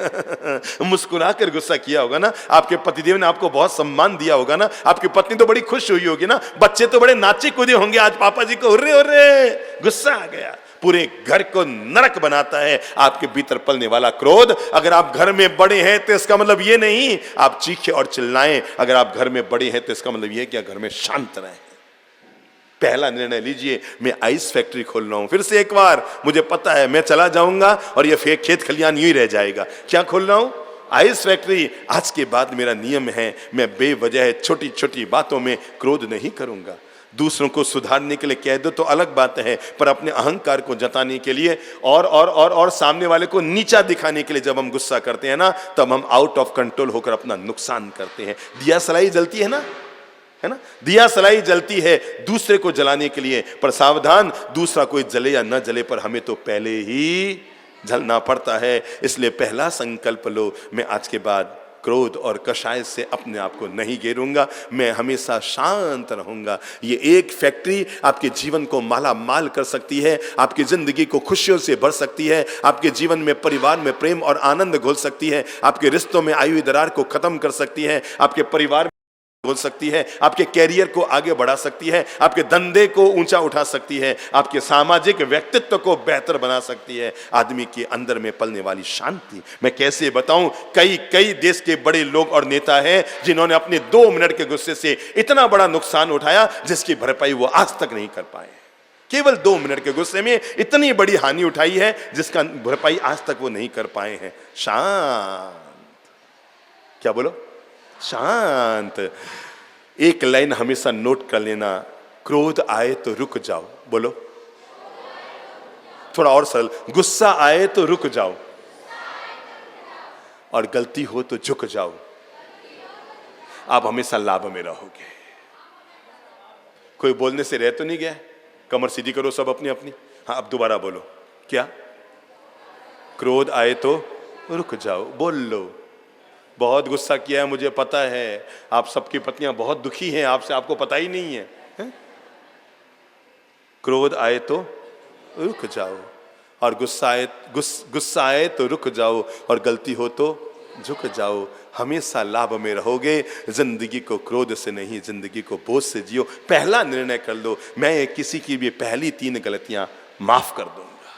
मुस्कुरा कर गुस्सा किया होगा ना। आपके पतिदेव ने आपको बहुत सम्मान दिया होगा ना, आपकी पत्नी तो बड़ी खुश हुई होगी ना, बच्चे तो बड़े नाचे कूदे होंगे, आज पापा जी को हुर्रे हुर्रे, गुस्सा आ गया। पूरे घर को नरक बनाता है आपके भीतर पलने वाला क्रोध। अगर आप घर में बड़े हैं तो इसका मतलब ये नहीं आप चीखें और चिल्लाएं, अगर आप घर में बड़े हैं तो इसका मतलब ये कि घर में शांत रहें। पहला निर्णय लीजिए, मैं आइस फैक्ट्री खोल रहा हूं। फिर से एक बार, मुझे पता है मैं चला जाऊंगा और ये फेक खेत खलियान यूं ही रह जाएगा। क्या खोल रहा हूं? Ice factory. आज के बाद मेरा नियम है, मैं बेवजह छोटी छोटी बातों में क्रोध नहीं करूंगा। दूसरों को सुधारने के लिए कह दो तो अलग बात है, पर अपने अहंकार को जताने के लिए और सामने वाले को नीचा दिखाने के लिए जब हम गुस्सा करते हैं ना, तब हम आउट ऑफ कंट्रोल होकर अपना नुकसान करते हैं। दिया सलाई जलती है ना, है ना, दिया सलाई जलती है दूसरे को जलाने के लिए, पर सावधान, दूसरा कोई जले या न जले पर हमें तो पहले ही जलना पड़ता है। इसलिए पहला संकल्प लो, मैं आज के बाद क्रोध और कषाय से अपने आप को नहीं घेरूंगा, मैं हमेशा शांत रहूंगा। ये एक फैक्ट्री आपके जीवन को माला माल कर सकती है, आपकी जिंदगी को खुशियों से भर सकती है, आपके जीवन में परिवार में प्रेम और आनंद घोल सकती है, आपके रिश्तों में आई हुई दरार को खत्म कर सकती है, आपके परिवार बोल सकती है, आपके कैरियर को आगे बढ़ा सकती है, आपके धंधे को ऊंचा उठा सकती है, आपके सामाजिक व्यक्तित्व को बेहतर बना सकती है। आदमी के अंदर में पलने वाली शांति मैं कैसे बताऊं। कई देश के बड़े लोग और नेता हैं जिन्होंने अपने 2 मिनट के गुस्से से इतना बड़ा नुकसान उठाया जिसकी भरपाई वो आज तक नहीं कर पाए। केवल 2 मिनट के गुस्से में इतनी बड़ी हानि उठाई है जिसका भरपाई आज तक वो नहीं कर पाए हैं। शांत, क्या बोलो? शांत। एक लाइन हमेशा नोट कर लेना, क्रोध आए तो रुक जाओ। बोलो थोड़ा और सरल, गुस्सा आए तो रुक जाओ और गलती हो तो झुक जाओ। आप हमेशा लाभ में रहोगे। कोई बोलने से रह तो नहीं गया? कमर सीधी करो सब अपनी अपनी। हाँ, अब दोबारा बोलो। क्या? क्रोध आए तो रुक जाओ। बोल लो। बहुत गुस्सा किया है, मुझे पता है, आप सबकी पत्नियां बहुत दुखी हैं आपसे, आपको पता ही नहीं है? क्रोध आए तो रुक जाओ और गुस्सा आए तो रुक जाओ और गलती हो तो झुक जाओ। हमेशा लाभ में रहोगे। जिंदगी को क्रोध से नहीं, जिंदगी को बोझ से जियो। पहला निर्णय कर लो, मैं किसी की भी पहली 3 गलतियां माफ कर दूंगा।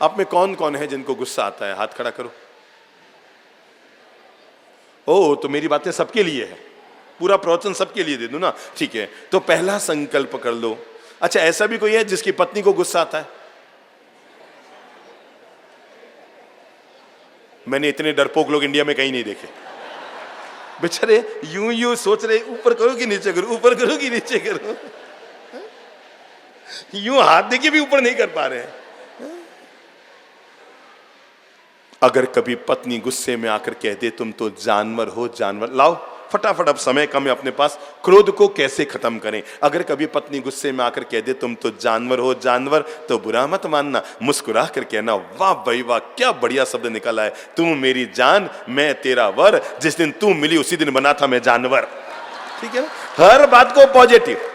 आप में कौन कौन है जिनको गुस्सा आता है? हाथ खड़ा करो। ओ, तो मेरी बातें सबके लिए है, पूरा प्रवचन सबके लिए दे दूं ना? ठीक है, तो पहला संकल्प कर लो। अच्छा, ऐसा भी कोई है जिसकी पत्नी को गुस्सा आता है? मैंने इतने डरपोक लोग इंडिया में कहीं नहीं देखे। बेचारे यूं यूं सोच रहे, ऊपर करो कि नीचे करो, ऊपर करो कि नीचे करो, यूं हाथ देके भी ऊपर नहीं कर पा रहे हैं। अगर कभी पत्नी गुस्से में आकर कह दे तुम तो जानवर हो जानवर, लाओ फटाफट, अब समय कम है अपने पास, क्रोध को कैसे खत्म करें। अगर कभी पत्नी गुस्से में आकर कह दे तुम तो जानवर हो जानवर, तो बुरा मत मानना, मुस्कुरा कर कहना वाह भाई वाह, क्या बढ़िया शब्द निकला है, तू मेरी जान मैं तेरा वर, जिस दिन तू मिली उसी दिन बना था मैं जानवर। ठीक है ना, हर बात को पॉजिटिव।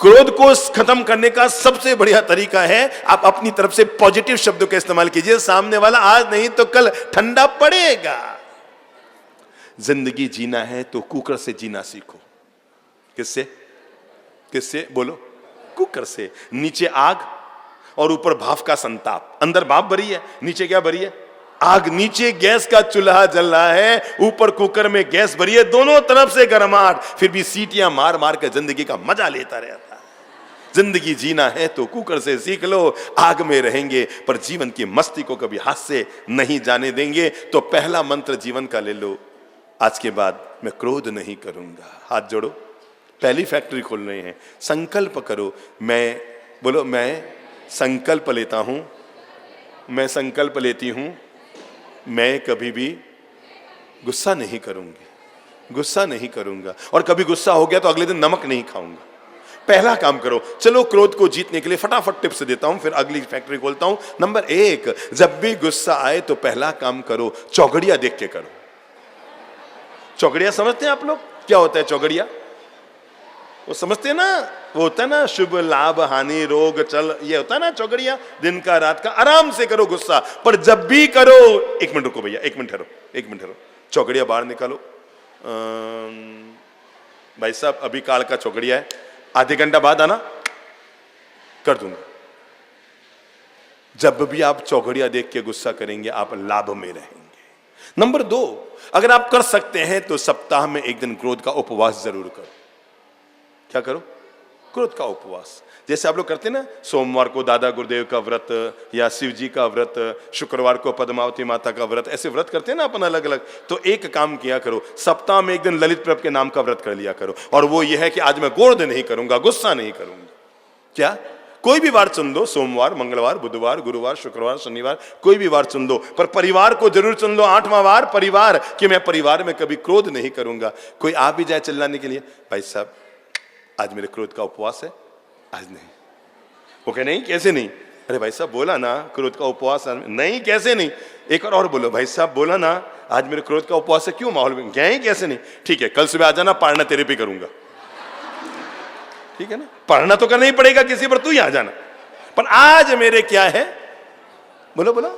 क्रोध को खत्म करने का सबसे बढ़िया तरीका है आप अपनी तरफ से पॉजिटिव शब्दों का इस्तेमाल कीजिए। सामने वाला आज नहीं तो कल ठंडा पड़ेगा। जिंदगी जीना है तो कुकर से जीना सीखो। किससे? किससे बोलो? कुकर से। नीचे आग और ऊपर भाप का संताप, अंदर भाप भरी है, नीचे क्या भरी है? आग। नीचे गैस का चूल्हा जल रहा है, ऊपर कुकर में गैस भरी है, दोनों तरफ से गर्माहट, फिर भी सीटियां मार मार कर जिंदगी का मजा लेता रहता है। जिंदगी जीना है तो कुकर से सीख लो। आग में रहेंगे पर जीवन की मस्ती को कभी हाथ से नहीं जाने देंगे। तो पहला मंत्र जीवन का ले लो, आज के बाद मैं क्रोध नहीं करूंगा। हाथ जोड़ो, पहली फैक्ट्री खोल रहे हैं, संकल्प करो। मैं बोलो, मैं संकल्प लेता हूं, मैं संकल्प लेती हूं, मैं कभी भी गुस्सा नहीं करूंगी, गुस्सा नहीं करूंगा। और कभी गुस्सा हो गया तो अगले दिन नमक नहीं खाऊंगा। पहला काम करो। चलो क्रोध को जीतने के लिए फटाफट टिप्स देता हूं, फिर अगली फैक्ट्री खोलता हूं। नंबर 1, जब भी गुस्सा आए तो पहला काम करो, चौगड़िया देख के करो। चौगड़िया समझते हैं आप लोग? क्या होता है चौगड़िया? वो समझते हैं ना, वो होता है ना शुभ लाभ हानि रोग चल, ये होता है ना चौगड़िया। दिन का रात का आराम से करो गुस्सा, पर जब भी करो, एक मिनट रुको भैया, एक मिनट ठहरो, एक मिनट ठहरो, चौगड़िया बाहर निकालो। भाई साहब अभी काल का चौगड़िया है, आधे घंटा बाद आना, कर दूंगा। जब भी आप चौगड़िया देख के गुस्सा करेंगे आप लाभ में रहेंगे। नंबर 2, अगर आप कर सकते हैं तो सप्ताह में एक दिन क्रोध का उपवास जरूर करो। क्या करो? क्रोध का उपवास। जैसे आप लोग करते हैं ना, सोमवार को दादा गुरुदेव का व्रत, या शिव जी का व्रत, शुक्रवार को पद्मावती माता का व्रत, ऐसे व्रत करते हैं ना अपन अलग अलग। तो एक काम किया करो, सप्ताह में एक दिन ललित प्रभ के नाम का व्रत कर लिया करो। और वो ये है कि आज मैं क्रोध नहीं करूंगा, गुस्सा नहीं करूंगा। क्या? कोई भी वार चुन लो, सोमवार, मंगलवार, बुधवार, गुरुवार, शुक्रवार, शनिवार, कोई भी वार चुन लो, पर परिवार को जरूर चुन लो। 8वां वार परिवार, कि मैं परिवार में कभी क्रोध नहीं करूंगा। कोई आ भी जाए चिल्लाने के लिए, भाई साहब आज मेरे क्रोध का उपवास है, आज नहीं। वो कहे नहीं, कैसे नहीं? अरे भाई साहब बोला ना क्रोध का उपवास, नहीं कैसे नहीं? एक और बोलो, भाई साहब बोला ना आज मेरे क्रोध का उपवास है, क्यों माहौल में गए? कैसे नहीं? ठीक है, कल सुबह आ जाना, पारना तेरे पे करूंगा। ठीक है ना, पढ़ना तो करना ही पड़ेगा किसी पर, तू ही आ जाना, पर आज मेरे क्या है? बोलो बोलो,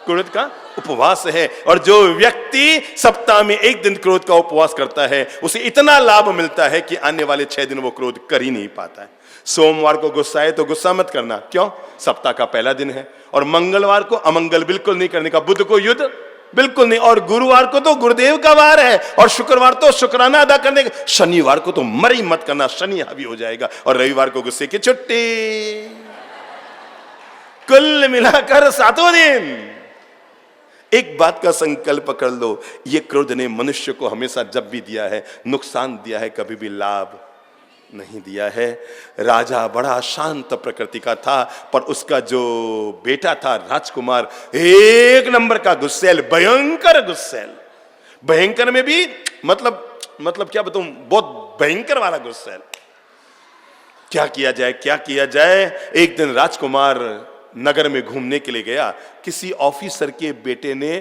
क्रोध का उपवास है। और जो व्यक्ति सप्ताह में एक दिन क्रोध का उपवास करता है उसे इतना लाभ मिलता है कि आने वाले 6 दिन वो क्रोध कर ही नहीं पाता है। सोमवार को गुस्सा है तो गुस्सा मत करना, क्यों? सप्ताह का पहला दिन है। और मंगलवार को अमंगल बिल्कुल नहीं करने का, बुध को युद्ध बिल्कुल नहीं, और गुरुवार को तो गुरुदेव का वार है, और शुक्रवार तो शुक्राना अदा करने का, शनिवार को तो मर ही मत करना, शनि हावी हो जाएगा, और रविवार को गुस्से की छुट्टी। कुल मिलाकर 7 दिन। एक बात का संकल्प कर लो, ये क्रोध ने मनुष्य को हमेशा जब भी दिया है नुकसान दिया है, कभी भी लाभ नहीं दिया है। राजा बड़ा शांत प्रकृति का था, पर उसका जो बेटा था राजकुमार, 1 नंबर का गुस्सैल, भयंकर गुस्सैल। भयंकर में भी मतलब क्या बताऊं, बहुत भयंकर वाला गुस्सैल। क्या किया जाए, क्या किया जाए? एक दिन राजकुमार नगर में घूमने के लिए गया, किसी ऑफिसर के बेटे ने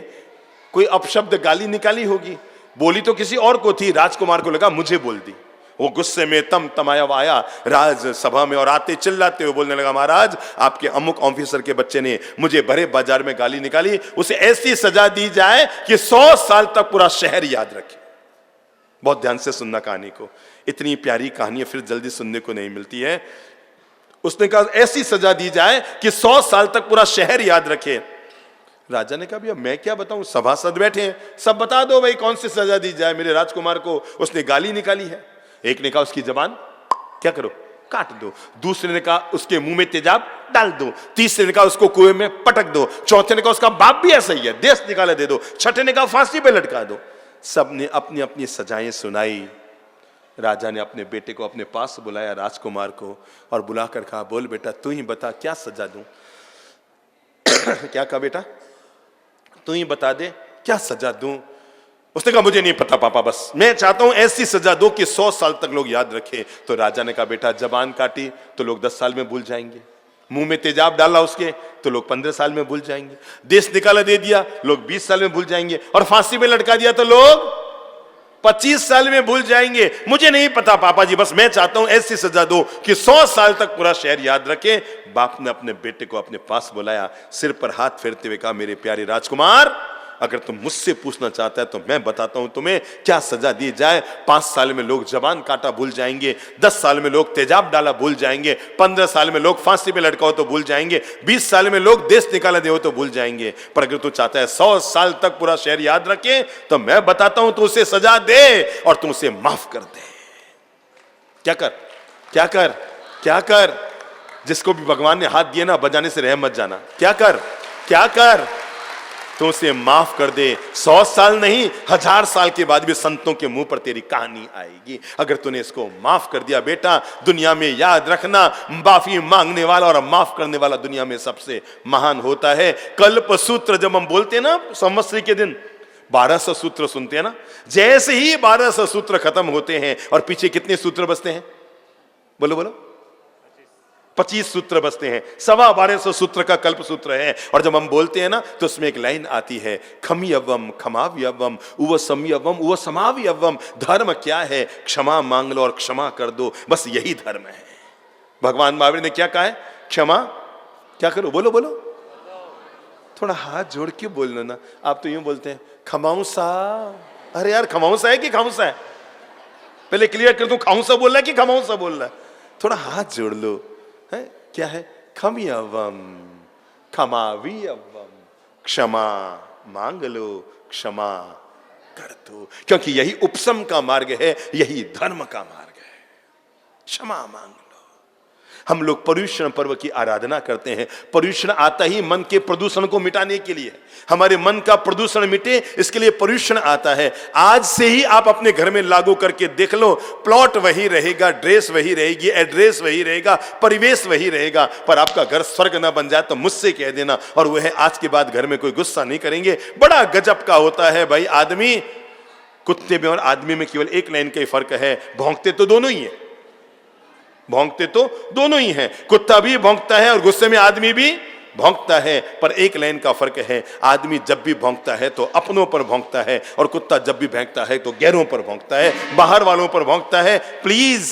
कोई अपशब्द गाली निकाली होगी, बोली तो किसी और को थी, राजकुमार को लगा मुझे बोल दी। वो गुस्से में तमाया आया राजसभा में, और आते चिल्लाते हुए बोलने लगा, महाराज आपके अमुक ऑफिसर के बच्चे ने मुझे भरे बाजार में गाली निकाली, उसे ऐसी सजा दी जाए कि 100 साल तक पूरा शहर याद रखे। बहुत ध्यान से सुनना कहानी को, इतनी प्यारी कहानी फिर जल्दी सुनने को नहीं मिलती है। उसने कहा ऐसी सजा दी जाए कि 100 साल तक पूरा शहर याद रखे। राजा ने कहा भैया मैं क्या बताऊं, सभासद बैठे हैं, सब बता दो भाई कौन सी सजा दी जाए मेरे राजकुमार को, उसने गाली निकाली है। एक ने कहा उसकी जबान क्या करो, काट दो। दूसरे ने कहा उसके मुंह में तेजाब डाल दो, तीसरे ने कहा उसको कुएं में पटक दो, चौथे ने कहा उसका बाप भी ऐसा ही है, देश निकाले दे दो, छठे ने कहा फांसी पे लटका दो। सबने अपनी अपनी सजाएं सुनाई। राजा ने अपने बेटे को अपने पास बुलाया, राजकुमार को, और बुलाकर कहा, बोल बेटा तू ही बता क्या सजा दूं। क्या कहा बेटा, तू ही बता दे क्या सजा दूं। उसने कहा मुझे नहीं पता पापा, बस मैं चाहता हूं ऐसी सजा दो कि 100 साल तक लोग याद रखें। तो राजा ने कहा बेटा जबान काटी तो लोग 10 साल में भूल जाएंगे, मुंह में तेजाब डाला उसके तो लोग 15 साल में भूल जाएंगे, देश निकाला दे दिया लोग 20 साल में भूल जाएंगे, और फांसी में लटका दिया तो लोग 25 साल में भूल जाएंगे। मुझे नहीं पता पापा जी, बस मैं चाहता हूं ऐसी सजा दो कि 100 साल तक पूरा शहर याद रखे। बाप ने अपने बेटे को अपने पास बुलाया, सिर पर हाथ फेरते हुए कहा, मेरे प्यारे राजकुमार, अगर तुम मुझसे पूछना चाहता है तो मैं बताता हूं तुम्हें क्या सजा दी जाए। 5 साल में लोग जबान काटा भूल जाएंगे, 10 साल में लोग तेजाब डाला भूल जाएंगे, 15 साल में लोग फांसी पे लटका हो तो भूल जाएंगे, 20 साल में लोग देश निकाला दे हो तो भूल जाएंगे। पर अगर तू चाहता है 100 साल तक पूरा शहर याद रखे तो मैं बताता हूं, तू उसे सजा दे और तू उसे माफ कर दे। क्या कर, क्या कर, क्या कर, जिसको भी भगवान ने हाथ दिए ना, बजाने से रह मत जाना। क्या कर, क्या कर, तो उसे माफ कर दे। 100 साल नहीं, 1000 साल के बाद भी संतों के मुंह पर तेरी कहानी आएगी। अगर तूने इसको माफ कर दिया बेटा, दुनिया में याद रखना, माफी मांगने वाला और माफ करने वाला दुनिया में सबसे महान होता है। कल्प सूत्र जब हम बोलते हैं ना संवत्सरी के दिन, 1200 सूत्र सुनते हैं ना, जैसे ही 1200 सूत्र खत्म होते हैं और पीछे कितने सूत्र बचते हैं, बोलो बोलो, 25 सूत्र बचते हैं। 1250 सूत्र का कल्प सूत्र है। और जब हम बोलते हैं ना तो उसमें एक लाइन आती है, खमियवम खमाव्यवम उव समयवम उव समाव्यवम। धर्म क्या है, क्षमा मांग लो और क्षमा कर दो, बस यही धर्म है। भगवान महावीर ने क्या कहा है, क्षमा क्या करो, बोलो बोलो, थोड़ा हाथ जोड़ के बोलना ना। आप तो यूं बोलते हैं खमाऊसा, अरे यार खमाऊसा है कि खाऊसा है, पहले क्लियर कर दूं, खाऊसा बोल रहा है कि खमाऊसा बोल रहा है, थोड़ा हाथ जोड़ लो। है क्या है, खमियवम खमावियवम, क्षमा मांग लो क्षमा कर दो, क्योंकि यही उपशम का मार्ग है, यही धर्म का मार्ग है। क्षमा मांग लो। हम लोग पर्युषण पर्व की आराधना करते हैं। पर्युषण आता ही मन के प्रदूषण को मिटाने के लिए, हमारे मन का प्रदूषण मिटे इसके लिए पर्युषण आता है। आज से ही आप अपने घर में लागू करके देख लो, प्लॉट वही रहेगा, ड्रेस वही रहेगी, एड्रेस वही रहेगा, परिवेश वही रहेगा, पर आपका घर स्वर्ग ना बन जाए तो मुझसे कह देना, और वह आज के बाद घर में कोई गुस्सा नहीं करेंगे। बड़ा गजब का होता है भाई आदमी, कुत्ते में और आदमी में केवल एक लाइन का ही फर्क है, भौंकते तो दोनों ही है, भौंकते तो दोनों ही हैं, कुत्ता भी भौंकता है और गुस्से में आदमी भी भौंकता है, पर एक लाइन का फर्क है, आदमी जब भी भौंकता है तो अपनों पर भौंकता है, और कुत्ता जब भी भौंकता है तो गैरों पर भौंकता है, बाहर वालों पर भौंकता है। प्लीज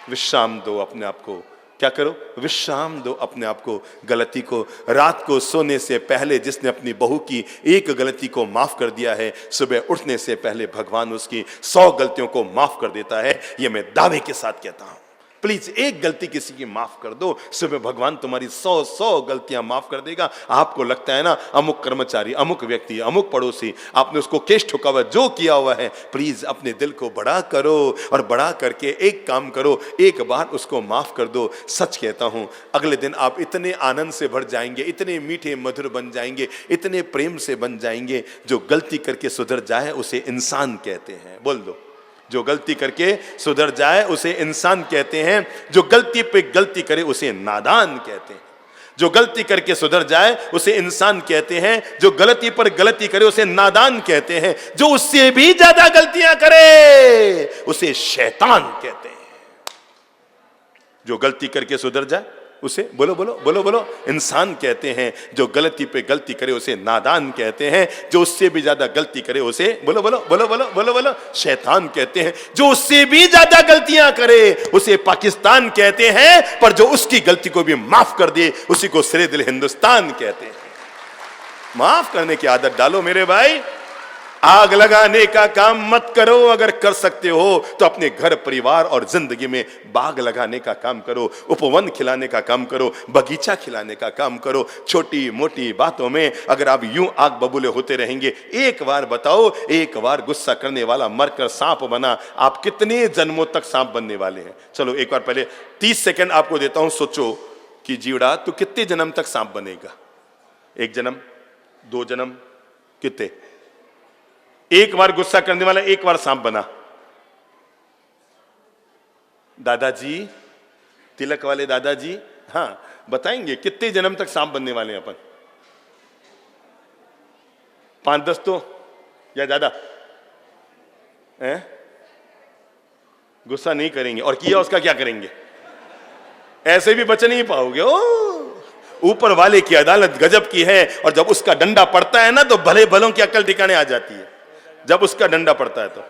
विश्राम दो अपने आप को, क्या करो, विश्राम दो अपने आप को, गलती को। रात को सोने से पहले जिसने अपनी बहू की एक गलती को माफ कर दिया है, सुबह उठने से पहले भगवान उसकी 100 गलतियों को माफ कर देता है। यह मैं दावे के साथ कहता हूं। प्लीज एक गलती किसी की माफ कर दो, सुबह भगवान तुम्हारी 100 गलतियां माफ कर देगा। आपको लगता है ना अमुक कर्मचारी, अमुक व्यक्ति, अमुक पड़ोसी, आपने उसको केस ठोका हुआ, जो किया हुआ है, प्लीज अपने दिल को बड़ा करो और बड़ा करके एक काम करो, एक बार उसको माफ कर दो। सच कहता हूं, अगले दिन आप इतने आनंद से भर जाएंगे, इतने मीठे मधुर बन जाएंगे, इतने प्रेम से बन जाएंगे। जो गलती करके सुधर जाए उसे इंसान कहते हैं, बोल दो, जो गलती करके सुधर जाए उसे इंसान कहते हैं, जो गलती पे गलती करे उसे नादान कहते हैं। जो गलती करके सुधर जाए उसे इंसान कहते हैं, जो गलती पर गलती करे उसे नादान कहते हैं, जो उससे भी ज्यादा गलतियां करे उसे शैतान कहते हैं। जो गलती करके सुधर जाए उसे बोलो बोलो बोलो बोलो इंसान कहते हैं, जो गलती पे गलती करे उसे नादान कहते हैं, जो उससे भी ज्यादा गलती करे उसे बोलो बोलो बोलो बोलो बोलो बोलो शैतान कहते हैं, जो उससे भी ज्यादा गलतियां करे उसे पाकिस्तान कहते हैं, पर जो उसकी गलती को भी माफ कर दे उसी को सिरे दिल हिंदुस्तान कहते हैं। माफ करने की आदत डालो मेरे भाई, आग लगाने का काम मत करो। अगर कर सकते हो तो अपने घर परिवार और जिंदगी में बाग लगाने का काम करो, उपवन खिलाने का काम करो, बगीचा खिलाने का काम करो। छोटी मोटी बातों में अगर आप यूं आग बबूले होते रहेंगे, एक बार बताओ, एक बार गुस्सा करने वाला मरकर सांप बना, आप कितने जन्मों तक सांप बनने वाले हैं? चलो एक बार पहले 30 सेकंड आपको देता हूं, सोचो कि जीवड़ा तू कितने जन्म तक सांप बनेगा? 1 जन्म, 2 जन्म, कितने? एक बार गुस्सा करने वाला एक बार सांप बना। दादाजी, तिलक वाले दादाजी, हाँ बताएंगे कितने जन्म तक सांप बनने वाले हैं अपन? 5-10 तो या ज्यादा? गुस्सा नहीं करेंगे और किया उसका क्या करेंगे? ऐसे भी बच नहीं पाओगे। ओ ऊपर वाले की अदालत गजब की है, और जब उसका डंडा पड़ता है ना तो भले भलों की अक्ल ठिकाने आ जाती है। जब उसका डंडा पड़ता है तो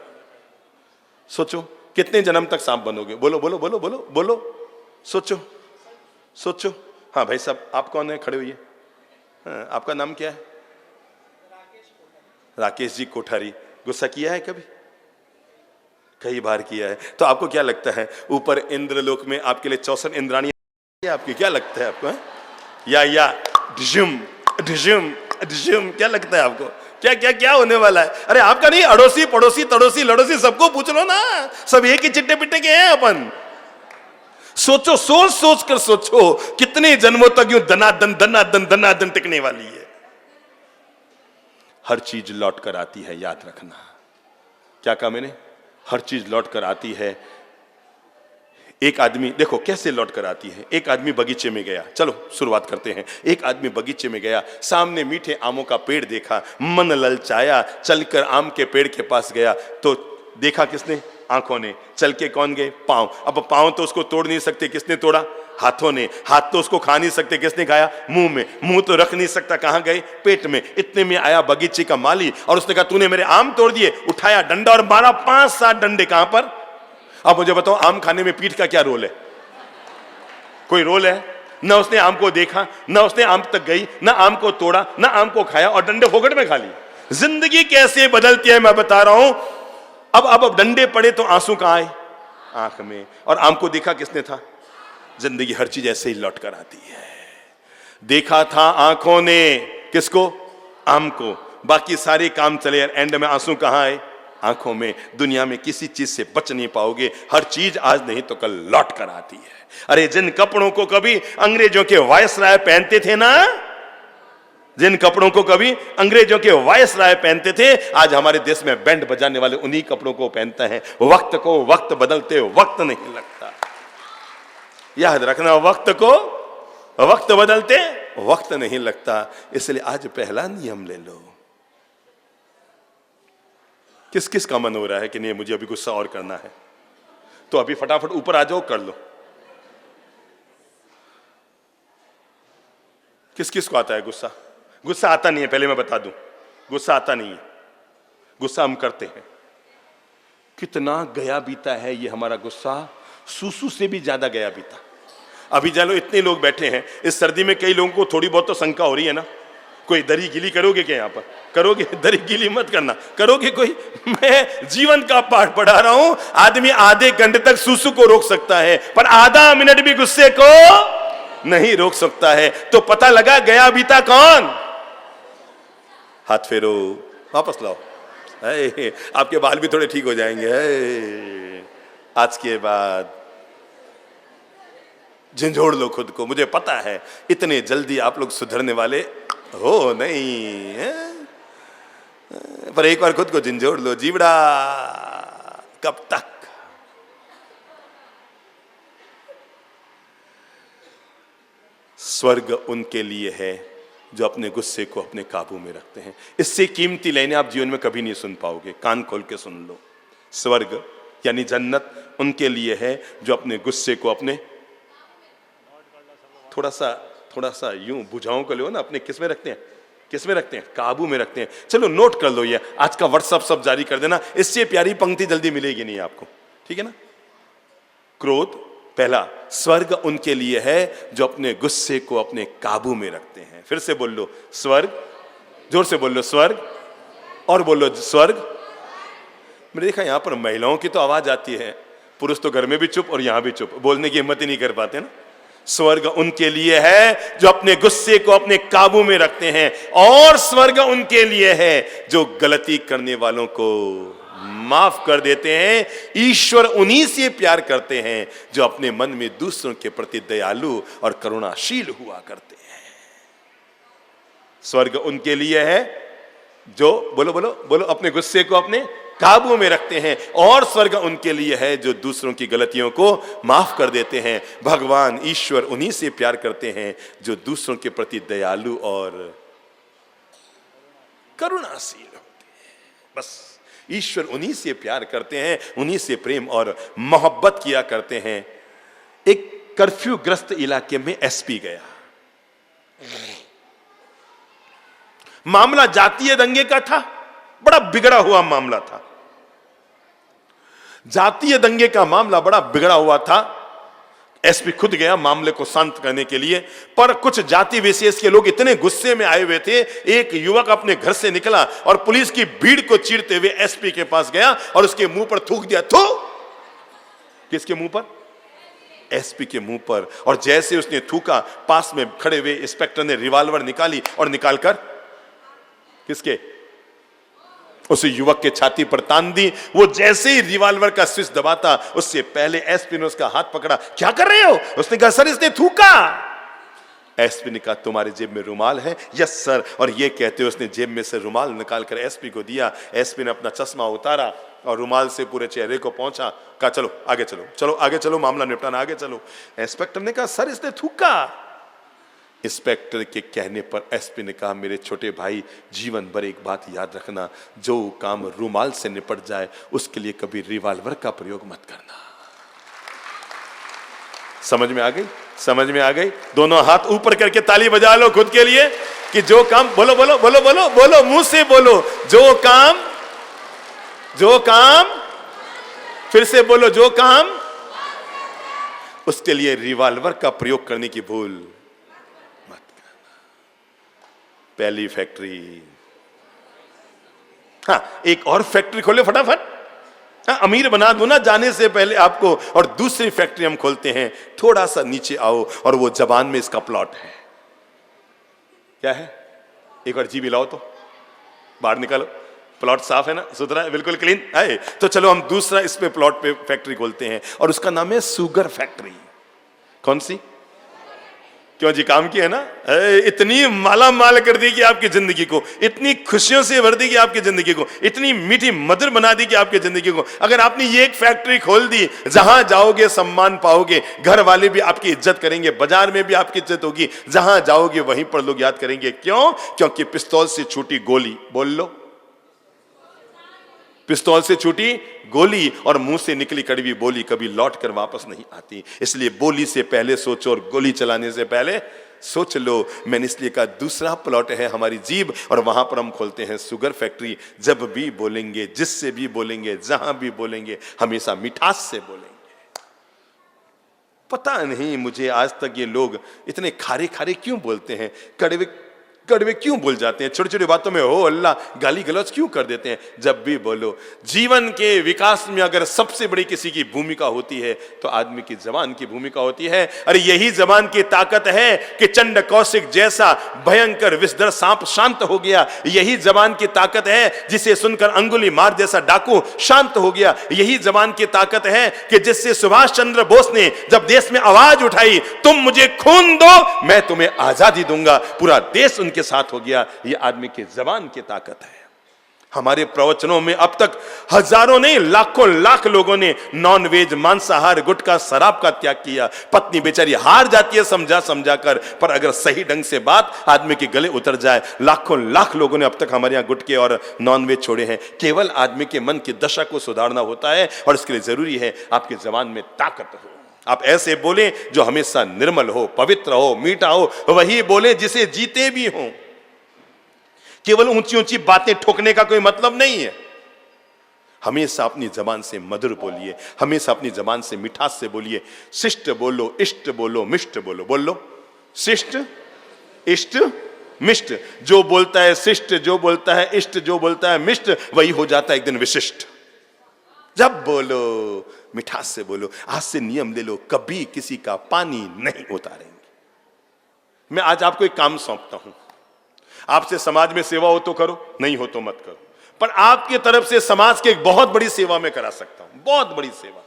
सोचो कितने जन्म तक सांप बनोगे? बोलो बोलो बोलो बोलो बोलो, सोचो सोचो। हाँ भाई साहब, आप कौन है? खड़े हुए। हाँ, आपका नाम क्या है? राकेश जी कोठारी। गुस्सा किया है कभी? कई बार किया है। तो आपको क्या लगता है ऊपर इंद्रलोक में आपके लिए 64 इंद्राणियां आपकी, क्या लगता है आपको? या डिशुम डिशुम डिशुम, क्या लगता है आपको? क्या क्या क्या होने वाला है? अरे आपका नहीं, अड़ोसी पड़ोसी तड़ोसी लड़ोसी सबको पूछ लो ना, सब एक ही चिट्टे पिट्टे के हैं अपन। सोचो, सोच सोच कर सोचो कितने जन्मों तक यूं दनादन दनादन दनादन टिकने वाली है। हर चीज लौट कर आती है, याद रखना। क्या कहा मैंने? हर चीज लौट कर आती है। एक आदमी, देखो कैसे लौट कर आती है। एक आदमी बगीचे में गया, चलो शुरुआत करते हैं। एक आदमी बगीचे में गया, सामने मीठे आमों का पेड़ देखा, मन ललचाया, चलकर आम के पेड़ के पास गया तो देखा किसने? आंखों ने। चल के कौन गए? पांव। अब पांव तो उसको तोड़ नहीं सकते, किसने तोड़ा? हाथों ने। हाथ तो उसको खा नहीं सकते, किसने खाया? मुंह में। मुंह तो रख नहीं सकता, कहां गए? पेट में। इतने में आया बगीचे का माली और उसने कहा तूने मेरे आम तोड़ दिए। उठाया डंडा और मारा 5-7 डंडे। कहां पर? अब मुझे बताओ आम खाने में पीठ का क्या रोल है? कोई रोल है? ना उसने आम को देखा, ना उसने आम तक गई, ना आम को तोड़ा, ना आम को खाया, और डंडे फोकट में खा लिए। जिंदगी कैसे बदलती है मैं बता रहा हूं। अब डंडे पड़े तो आंसू कहां आए? आंख में। और आम को देखा किसने था? जिंदगी हर चीज ऐसे ही लौट कर आती है। देखा था आंखों ने किसको? आम को। बाकी सारे काम चले, एंड में आंसू कहां आए? आंखों में। दुनिया में किसी चीज से बच नहीं पाओगे, हर चीज आज नहीं तो कल लौट कर आती है। अरे जिन कपड़ों को कभी अंग्रेजों के वायसराय पहनते थे ना, जिन कपड़ों को कभी अंग्रेजों के वायसराय पहनते थे, आज हमारे देश में बैंड बजाने वाले उन्हीं कपड़ों को पहनते हैं। वक्त को वक्त बदलते वक्त नहीं लगता, याद रखना। वक्त को वक्त बदलते वक्त नहीं लगता। इसलिए आज पहला नियम ले लो। किस किस का मन हो रहा है कि नहीं मुझे अभी गुस्सा और करना है? तो अभी फटाफट ऊपर आ जाओ, कर लो। किस किस को आता है गुस्सा? गुस्सा आता नहीं है, पहले मैं बता दूं, गुस्सा आता नहीं है। गुस्सा हम करते हैं। कितना गया बीता है ये हमारा गुस्सा, सूसू से भी ज्यादा गया बीता। अभी जानो इतने लोग बैठे हैं, इस सर्दी में कई लोगों को थोड़ी बहुत तो शंका हो रही है ना, कोई दरी गीली करोगे क्या? यहां पर करोगे? दरी गीली मत करना। करोगे कोई? मैं जीवन का पाठ पढ़ा रहा हूं। आदमी आधे घंटे तक सूसू को रोक सकता है, पर आधा मिनट भी गुस्से को नहीं रोक सकता है। तो पता लगा गया बीता कौन? हाथ फेरो, वापस लाओ। आपके बाल भी थोड़े ठीक हो जाएंगे। आज के बाद झंझोड़ लो खुद को। मुझे पता है इतने जल्दी आप लोग सुधरने वाले हो नहीं है? पर एक बार खुद को झंझोड़ लो। जीवड़ा कब तक? स्वर्ग उनके लिए है जो अपने गुस्से को अपने काबू में रखते हैं। इससे कीमती लाइनें आप जीवन में कभी नहीं सुन पाओगे, कान खोल के सुन लो। स्वर्ग यानी जन्नत उनके लिए है जो अपने गुस्से को अपने थोड़ा सा यूं बुझाओं को लो ना, अपने किस में रखते हैं? किस में रखते हैं? काबू में रखते हैं। चलो नोट कर लो, ये आज का व्हाट्सएप सब जारी कर देना। इससे प्यारी पंक्ति जल्दी मिलेगी नहीं आपको, ठीक है ना? क्रोध पहला, स्वर्ग उनके लिए है जो अपने गुस्से को अपने काबू में रखते हैं। फिर से बोल लो स्वर्ग, जोर से बोल लो स्वर्ग, और बोलो स्वर्ग। मैंने देखा यहां पर महिलाओं की तो आवाज आती है, पुरुष तो घर में भी चुप और यहां भी चुप, बोलने की हिम्मत ही नहीं कर पाते ना। स्वर्ग उनके लिए है जो अपने गुस्से को अपने काबू में रखते हैं, और स्वर्ग उनके लिए है जो गलती करने वालों को माफ कर देते हैं। ईश्वर उन्हीं से प्यार करते हैं जो अपने मन में दूसरों के प्रति दयालु और करुणाशील हुआ करते हैं। स्वर्ग उनके लिए है जो बोलो बोलो बोलो अपने गुस्से को अपने काबू में रखते हैं, और स्वर्ग उनके लिए है जो दूसरों की गलतियों को माफ कर देते हैं। भगवान ईश्वर उन्हीं से प्यार करते हैं जो दूसरों के प्रति दयालु और करुणाशील होते हैं। बस ईश्वर उन्हीं से प्यार करते हैं, उन्हीं से प्रेम और मोहब्बत किया करते हैं। एक कर्फ्यू ग्रस्त इलाके में एसपी गया। मामला जातीय दंगे का था, बड़ा बिगड़ा हुआ मामला था। जातीय दंगे का मामला बड़ा बिगड़ा हुआ था। एसपी खुद गया मामले को शांत करने के लिए, पर कुछ जाति विशेष के लोग इतने गुस्से में आए हुए थे। एक युवक अपने घर से निकला और पुलिस की भीड़ को चीरते हुए एसपी के पास गया और उसके मुंह पर थूक दिया। थू! किसके मुंह पर? एसपी के मुंह पर। और जैसे उसने थूका, पास में खड़े हुए इंस्पेक्टर ने रिवॉल्वर निकाली और निकालकर किसके? उस युवक के छाती पर तान दी। वो जैसे ही रिवॉल्वर का स्विच दबाता, उससे पहले एसपी ने उसका हाथ पकड़ा। क्या कर रहे हो? उसने कहा सर इसने थूका। एसपी ने कहा तुम्हारी जेब में रुमाल है? Yes sir. और ये कहते हुए उसने जेब में से रुमाल निकालकर एसपी को दिया। एसपी ने अपना चश्मा उतारा और रुमाल से पूरे चेहरे को पहुंचा। कहा चलो आगे चलो, चलो आगे चलो, मामला निपटाना, आगे चलो। इंस्पेक्टर ने कहा सर इसने थूका। इंस्पेक्टर के कहने पर एसपी ने कहा मेरे छोटे भाई, जीवन भर एक बात याद रखना, जो काम रुमाल से निपट जाए उसके लिए कभी रिवॉल्वर का प्रयोग मत करना। समझ में आ गई? समझ में आ गई? दोनों हाथ ऊपर करके ताली बजा लो खुद के लिए कि जो काम, बोलो बोलो बोलो बोलो बोलो, मुंह से बोलो, जो काम, फिर से बोलो, जो काम, उसके लिए रिवॉल्वर का प्रयोग करने की भूल। पहली फैक्ट्री, हाँ एक और फैक्ट्री खोले फटाफट, हाँ अमीर बना दो ना जाने से पहले आपको। और दूसरी फैक्ट्री हम खोलते हैं, थोड़ा सा नीचे आओ और वो जबान में इसका प्लॉट है। क्या है? एक बार जीबी लाओ तो बाहर निकालो। प्लॉट साफ है ना, सुथरा है, बिल्कुल क्लीन है। तो चलो हम दूसरा इस पे प्लॉट पे फैक्ट्री खोलते हैं और उसका नाम है शुगर फैक्ट्री। कौन सी? क्यों जी, काम की है ना? इतनी माला माल कर दी कि आपकी जिंदगी को, इतनी खुशियों से भर दी कि आपकी जिंदगी को, इतनी मीठी मधुर बना दी कि आपकी जिंदगी को। अगर आपने ये एक फैक्ट्री खोल दी, जहां जाओगे सम्मान पाओगे, घर वाले भी आपकी इज्जत करेंगे, बाजार में भी आपकी इज्जत होगी, जहां जाओगे वहीं पर लोग याद करेंगे। क्यों? क्योंकि पिस्तौल से छूटी गोली, बोल लो, पिस्तौल से छूटी गोली और मुंह से निकली कड़वी बोली कभी लौट कर वापस नहीं आती। इसलिए बोली से पहले सोचो और गोली चलाने से पहले सोच लो। मैंने इसलिए कहा दूसरा प्लॉट है हमारी जीभ, और वहां पर हम खोलते हैं शुगर फैक्ट्री। जब भी बोलेंगे, जिससे भी बोलेंगे, जहां भी बोलेंगे, हमेशा मिठास से बोलेंगे। पता नहीं मुझे आज तक ये लोग इतने खारे खारे क्यों बोलते हैं, कड़वे कड़वे क्यों बोल जाते हैं, छोटी छोटी बातों में हो अल्लाह गाली गलौज क्यों कर देते हैं। जब भी बोलो, जीवन के विकास में अगर सबसे बड़ी किसी की भूमिका होती है तो आदमी की जबान की भूमिका होती है। अरे यही जबान की ताकत है कि चंड कौशिक जैसा भयंकर विषधर सांप शांत हो गया। यही जबान की ताकत है जिसे सुनकर अंगुली मार जैसा डाकू शांत हो गया। यही जबान की ताकत है कि जिससे सुभाष चंद्र बोस ने जब देश में आवाज उठाई, तुम मुझे खून दो मैं तुम्हें आजादी दूंगा, पूरा देश के साथ हो गया। यह आदमी की जबान की ताकत है। हमारे प्रवचनों में अब तक हजारों नहीं लाखों लाख लोगों ने नॉन वेज, मांसाहार, गुटखा, शराब का त्याग किया। पत्नी बेचारी हार जाती है समझा समझा कर, पर अगर सही ढंग से बात आदमी के गले उतर जाए, लाखों लाख लोगों ने अब तक हमारे यहां गुटखे और नॉन वेज छोड़े हैं। केवल आदमी के मन की दशा को सुधारना होता है और इसके लिए जरूरी है आपकी जबान में ताकत हो। आप ऐसे बोले जो हमेशा निर्मल हो, पवित्र हो, मीठा हो, वही बोले जिसे जीते भी हो। केवल ऊंची ऊंची बातें ठोकने का कोई मतलब नहीं है। हमेशा अपनी जबान से मधुर बोलिए, हमेशा अपनी जबान से मिठास से बोलिए। शिष्ट बोलो, इष्ट बोलो, मिष्ट बोलो। बोलो शिष्ट, इष्ट, मिष्ट। जो बोलता है शिष्ट, जो बोलता है इष्ट, जो बोलता है मिष्ट, वही हो जाता है एक दिन विशिष्ट। जब बोलो मिठास से बोलो। आज से नियम ले लो, कभी किसी का पानी नहीं उतारेंगे। मैं आज आपको एक काम सौंपता हूं, आपसे समाज में सेवा हो तो करो, नहीं हो तो मत करो। पर आपकी तरफ से समाज की एक बहुत बड़ी सेवा मैं करा सकता हूं, बहुत बड़ी सेवा।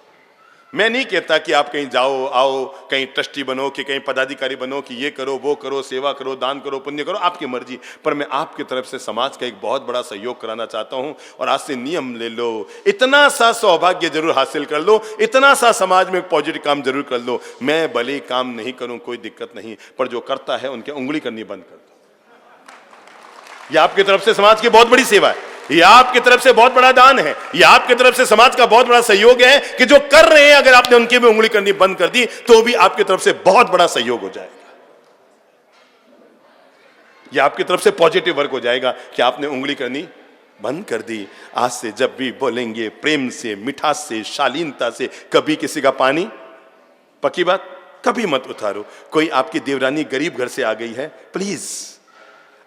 मैं नहीं कहता कि आप कहीं जाओ आओ, कहीं ट्रस्टी बनो, कि कहीं पदाधिकारी बनो, कि ये करो वो करो, सेवा करो, दान करो, पुण्य करो, आपकी मर्जी। पर मैं आपकी तरफ से समाज का एक बहुत बड़ा सहयोग कराना चाहता हूं। और आज से नियम ले लो, इतना सा सौभाग्य जरूर हासिल कर लो, इतना सा समाज में पॉजिटिव काम जरूर कर लो। मैं भले काम नहीं करूं, कोई दिक्कत नहीं, पर जो करता है उनके उंगली करनी बंद कर दो। यह आपकी तरफ से समाज की बहुत बड़ी सेवा है, ये आपकी तरफ से बहुत बड़ा दान है, ये आपकी तरफ से समाज का बहुत बड़ा सहयोग है कि जो कर रहे हैं अगर आपने उनकी भी उंगली करनी बंद कर दी तो भी आपकी तरफ से बहुत बड़ा सहयोग हो जाएगा। ये आपकी तरफ से पॉजिटिव वर्क हो जाएगा कि आपने उंगली करनी बंद कर दी। आज से जब भी बोलेंगे प्रेम से, मिठास से, शालीनता से, कभी किसी का पानी, पक्की बात, कभी मत उतारो। कोई आपकी देवरानी गरीब घर से आ गई है, प्लीज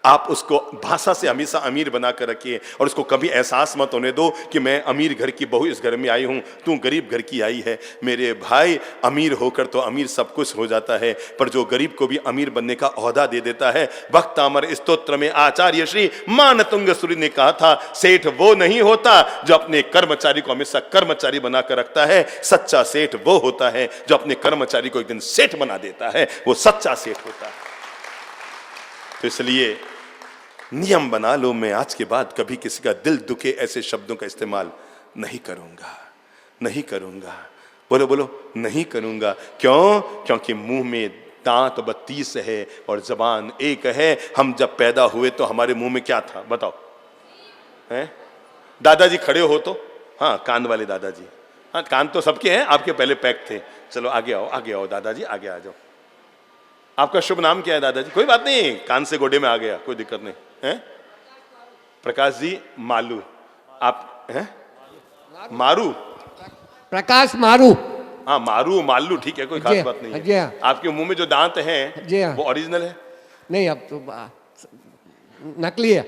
आप उसको भाषा से हमेशा अमीर बना कर रखिए और उसको कभी एहसास मत होने दो कि मैं अमीर घर की बहू इस घर में आई हूं, तू गरीब घर की आई है। मेरे भाई, अमीर होकर तो अमीर सब कुछ हो जाता है, पर जो गरीब को भी अमीर बनने का ओहदा दे देता है। भक्त अमर स्तोत्र में आचार्य श्री मानतुंग सूरी ने कहा था, सेठ वो नहीं होता जो अपने कर्मचारी को हमेशा कर्मचारी बनाकर रखता है, सच्चा सेठ वो होता है जो अपने कर्मचारी को एक दिन सेठ बना देता है, वो सच्चा सेठ होता है। तो इसलिए नियम बना लो, मैं आज के बाद कभी किसी का दिल दुखे ऐसे शब्दों का इस्तेमाल नहीं करूंगा, नहीं करूंगा। बोलो बोलो, नहीं करूंगा। क्यों? क्योंकि मुंह में दांत 32 है और जबान एक है। हम जब पैदा हुए तो हमारे मुंह में क्या था बताओ? हैं? दादाजी खड़े हो तो, हाँ कान वाले दादाजी, हाँ कान तो सबके हैं, आपके पहले पैक थे। चलो आगे आओ, आगे आओ दादाजी, आगे आ जाओ। आपका शुभ नाम क्या है दादाजी? कोई बात नहीं, कान से गोडे में आ गया, कोई दिक्कत नहीं है। प्रकाश जी मालू, आप हैं? मारू, प्रकाश मारू, हाँ मारू मालू, ठीक है, कोई खास बात नहीं है। आपके मुंह में जो दांत हैं वो ओरिजिनल है? नहीं, अब तो नकली है।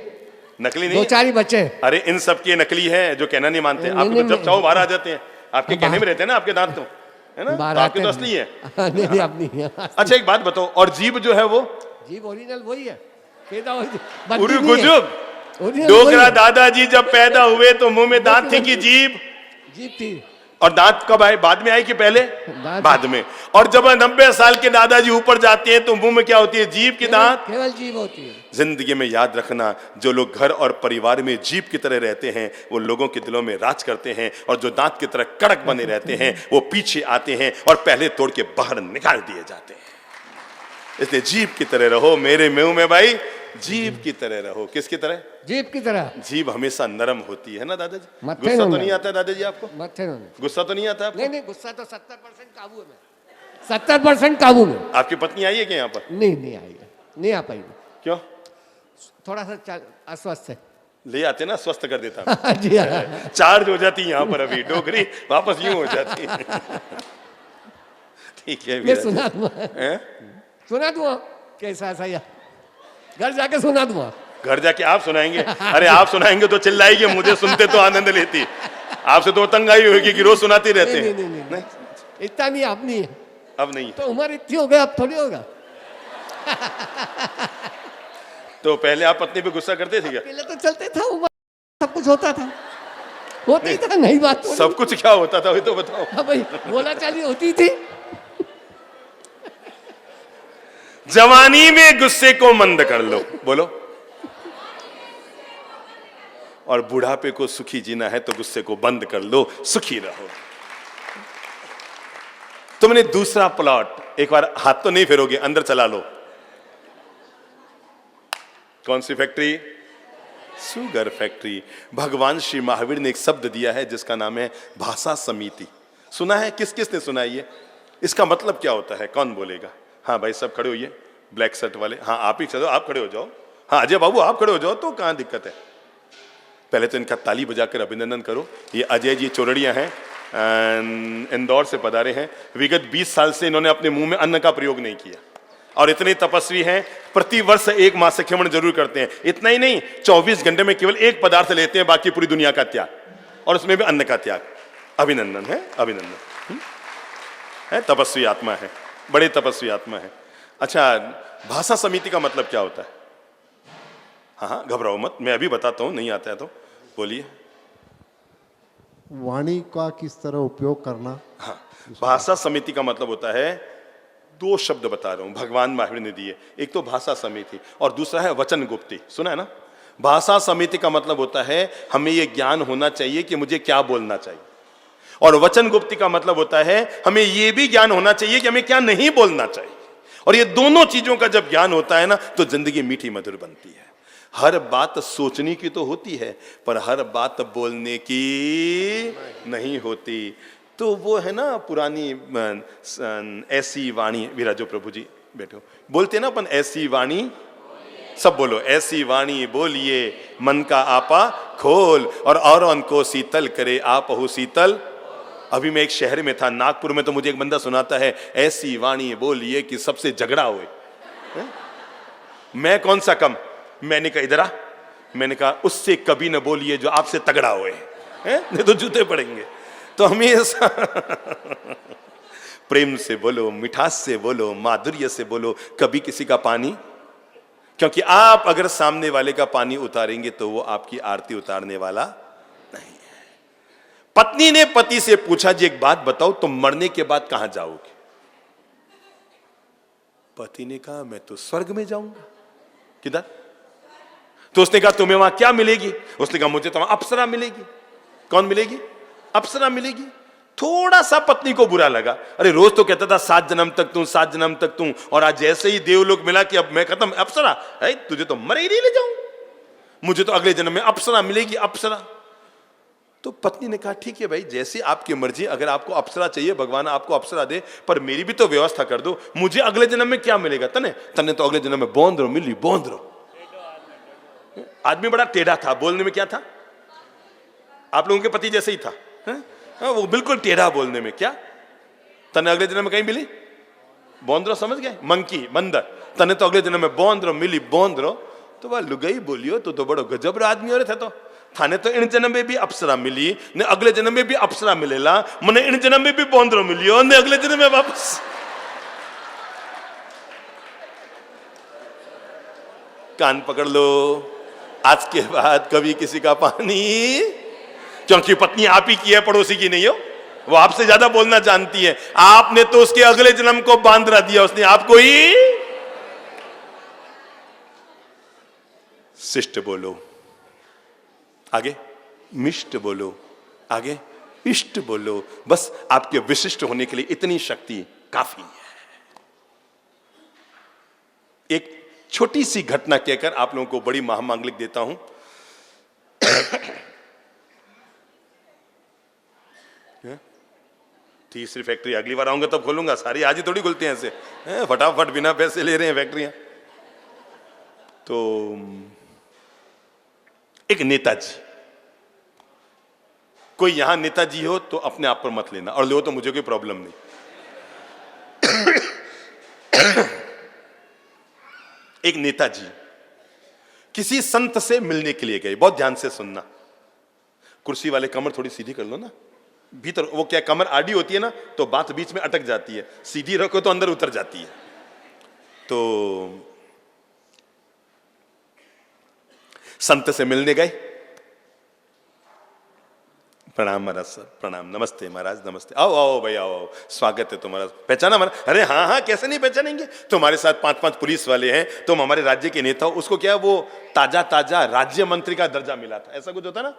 नकली नहीं, 2-4 ही बच्चे। अरे इन सब के नकली है जो कहना नहीं मानते। आपके तो जब चाहो बाहर आ जाते हैं, आपके कहने में रहते हैं ना आपके दांत, तो है ना, तो आपके तो असली है। नहीं, अब नहीं है। अच्छा एक बात बताओ, और जीभ जो है वो? जीभ ओरिजिनल वही है, डोगरा दादाजी जब पैदा हुए तो मुंह में दांत थी कि जीभ? जीभ थी। और दांत कब आए, बाद में आई कि पहले? बाद में। और जब 90 साल के दादाजी ऊपर जाते हैं तो मुंह में क्या होती है? जीभ की दांत, केवल जीभ होती है। जिंदगी में याद रखना, जो लोग घर और परिवार में जीभ की तरह रहते हैं वो लोगों के दिलों में राज करते हैं, और जो दांत की तरह कड़क बने रहते हैं वो पीछे आते हैं और पहले तोड़ के बाहर निकाल दिए जाते हैं। इसलिए जीभ की तरह रहो मेरे मुंह में भाई, जीभ की तरह रहो। किसकी तरह? जीभ की तरह। जीभ हमेशा नरम होती है ना दादाजी? गुस्सा तो नहीं आता है दादाजी आपको? गुस्सा तो नहीं आता आपको? नहीं, गुस्सा तो 70% काबू में, 70% काबू में। आपकी पत्नी आई है क्या यहाँ पर? नहीं आई है, नहीं आ पाई। क्यों? थोड़ा सा अस्वस्थ है। ले आते ना, स्वस्थ कर देता। जी हाँ। चार्ज हो जाती यहाँ पर, अभी डोगरी वापस यूं हो जाती। ठीक है, मैं सुना दूंगा कैसा ऐसा, या घर जाके सुना दूंगा। घर जाके आप सुनाएंगे? अरे आप सुनाएंगे तो चिल्लाएगी, मुझे सुनते तो आनंद लेती। आपसे तो तंग आई होगी कि रोज सुनाती रहते हैं। नहीं, इतना नहीं, अब नहीं है, अब नहीं तो उम्र इतनी हो गई, अब थोड़ी होगा। तो पहले आप पत्नी पे गुस्सा करते थे क्या? पहले तो चलते था, उम्र सब कुछ होता था, होती था, नहीं बात सब कुछ क्या होता था वही तो बताओ। हाँ भाई, बोला चाली होती थी। जवानी में गुस्से को मंद कर लो, बोलो। और बुढ़ापे को सुखी जीना है तो गुस्से को बंद कर लो, सुखी रहो। तुमने दूसरा प्लॉट, एक बार हाथ तो नहीं फेरोगे, अंदर चला लो। कौन सी फैक्ट्री? Sugar factory. भगवान श्री महावीर ने एक शब्द दिया है जिसका नाम है भाषा समिति। सुना है? किस किस ने सुना है ये? इसका मतलब क्या होता है, कौन बोलेगा? हाँ भाई सब खड़े होइए, ब्लैक शर्ट वाले, हाँ आप ही चलो, आप खड़े हो जाओ। हाँ अजय बाबू आप खड़े हो जाओ, तो कहाँ दिक्कत है? पहले तो इनका ताली बजाकर अभिनंदन करो। ये अजय जी चोरड़िया हैं, इंदौर से पधारे हैं। विगत 20 साल से इन्होंने अपने मुंह में अन्न का प्रयोग नहीं किया और इतने तपस्वी हैं, प्रति वर्ष 1 मास सेवन जरूर करते हैं। इतना ही नहीं, 24 घंटे में केवल एक पदार्थ लेते हैं, बाकी पूरी दुनिया का त्याग, और उसमें भी अन्न का त्याग। अभिनंदन है, अभिनंदन है। तपस्वी आत्मा है, बड़े तपस्वी आत्मा है। अच्छा, भाषा समिति का मतलब क्या होता है? हाँ घबराओ मत, मैं अभी बताता हूँ, नहीं आता है तो। बोलिए। वाणी का किस तरह उपयोग करना। हाँ, भाषा समिति का मतलब होता है, दो शब्द बता रहा हूं, भगवान महावीर ने दिए। एक तो भाषा समिति और दूसरा है वचन गुप्ती। सुना है ना? भाषा समिति का मतलब होता है हमें ये ज्ञान होना चाहिए कि मुझे क्या बोलना चाहिए, और वचन गुप्ती का मतलब होता है हमें ये भी ज्ञान होना चाहिए कि हमें क्या नहीं बोलना चाहिए। और ये दोनों चीजों का जब ज्ञान होता है ना, तो जिंदगी मीठी मधुर बनती है। हर बात सोचने की तो होती है, पर हर बात बोलने की नहीं होती। तो वो है ना पुरानी ऐसी वाणी, विराजो प्रभु जी बैठो, बोलते ना अपन, ऐसी वाणी, सब बोलो, ऐसी वाणी बोलिए मन का आपा खोल, और औरों को शीतल करे आपहु शीतल। अभी मैं एक शहर में था, नागपुर में, तो मुझे एक बंदा सुनाता है, ऐसी वाणी बोलिए कि सबसे झगड़ा हुए। मैं कौन सा कम? मैंने कहा इधर आ, मैंने कहा उससे कभी न बोलिए जो आपसे तगड़ा हुए, नहीं तो जूते पड़ेंगे। तो हमेशा प्रेम से बोलो, मिठास से बोलो, माधुर्य से बोलो, कभी किसी का पानी, क्योंकि आप अगर सामने वाले का पानी उतारेंगे तो वो आपकी आरती उतारने वाला नहीं है। पत्नी ने पति से पूछा, जी एक बात बताओ, तुम मरने के बाद कहां जाओगे? पति ने कहा, मैं तो स्वर्ग में जाऊंगा। किधर? तो उसने कहा, तुम्हें वहां क्या मिलेगी? उसने कहा, मुझे तो वहां अप्सरा मिलेगी। कौन मिलेगी? अप्सरा मिलेगी। थोड़ा सा पत्नी को बुरा लगा, अरे रोज तो कहता था 7 जन्म तक तू, 7 जन्म तक तू, और आज जैसे ही देवलोक मिला कि अब मैं खत्म, अप्सरा है, तुझे तो मरे ही नहीं ले जाऊं, मुझे तो अगले जन्म में अप्सरा मिलेगी, अप्सरा। तो पत्नी ने कहा, ठीक है भाई, जैसे आपकी मर्जी, अगर आपको अप्सरा चाहिए भगवान आपको अप्सरा दे, पर मेरी भी तो व्यवस्था कर दो, मुझे अगले जन्म में क्या मिलेगा? तने तने तो अगले जन्म में बोंदरो मिली, बोंदरो। आदमी बड़ा टेढ़ा था, बोलने में क्या था? आप लोगों के पति जैसे ही था, वो बिल्कुल टेढ़ा बोलने में। क्या तने अगले जन्म में कहीं मिली? बोंदरो, समझ गए? मंकी, बंदर। तने तो अगले जन्म में बोंदरो मिली, बोंदरो। तो वह लुगाई बोलियो तो बड़ो गजब आदमी हो रहे थे। तो थाने तो इन जन्म में भी अप्सरा मिली ने, अगले जन्म में भी अप्सरा मिलेला, मने इन जन्म में भी बोंदरो मिलियो ने, अगले जन्म में वापस। कान पकड़ लो, आज के बाद कभी किसी का पानी, क्योंकि पत्नी आप ही की है, पड़ोसी की नहीं हो, वो आपसे ज्यादा बोलना जानती है। आपने तो उसके अगले जन्म को बांधरा दिया, उसने आपको ही। शिष्ट बोलो, आगे मिष्ट बोलो, आगे इष्ट बोलो। बस आपके विशिष्ट होने के लिए इतनी शक्ति काफी है। एक छोटी सी घटना कहकर आप लोगों को बड़ी महामांगलिक देता हूं। तीसरी फैक्ट्री अगली बार आऊंगा तब खोलूंगा, सारी आज ही थोड़ी खुलती हैं ऐसे, फटाफट बिना पैसे ले रहे हैं फैक्ट्रियां। तो एक नेताजी, कोई यहां नेताजी हो तो अपने आप पर मत लेना, और लो तो मुझे कोई प्रॉब्लम नहीं। एक नेताजी किसी संत से मिलने के लिए गए। बहुत ध्यान से सुनना, कुर्सी वाले कमर थोड़ी सीधी कर लो ना, भीतर वो क्या कमर आड़ी होती है ना, तो बात बीच में अटक जाती है, सीधी रखो तो अंदर उतर जाती है। तो संत से मिलने गए। प्रणाम महाराज सर, प्रणाम, नमस्ते महाराज, नमस्ते, आओ आओ भाई, आओ आओ, स्वागत है तुम्हारा। पहचाना महाराज? अरे हाँ हाँ, कैसे नहीं पहचानेंगे, तुम्हारे साथ 5-5 पुलिस वाले हैं, तुम हमारे राज्य के नेता हो। उसको क्या, वो ताजा ताजा राज्य मंत्री का दर्जा मिला था, ऐसा कुछ होता ना,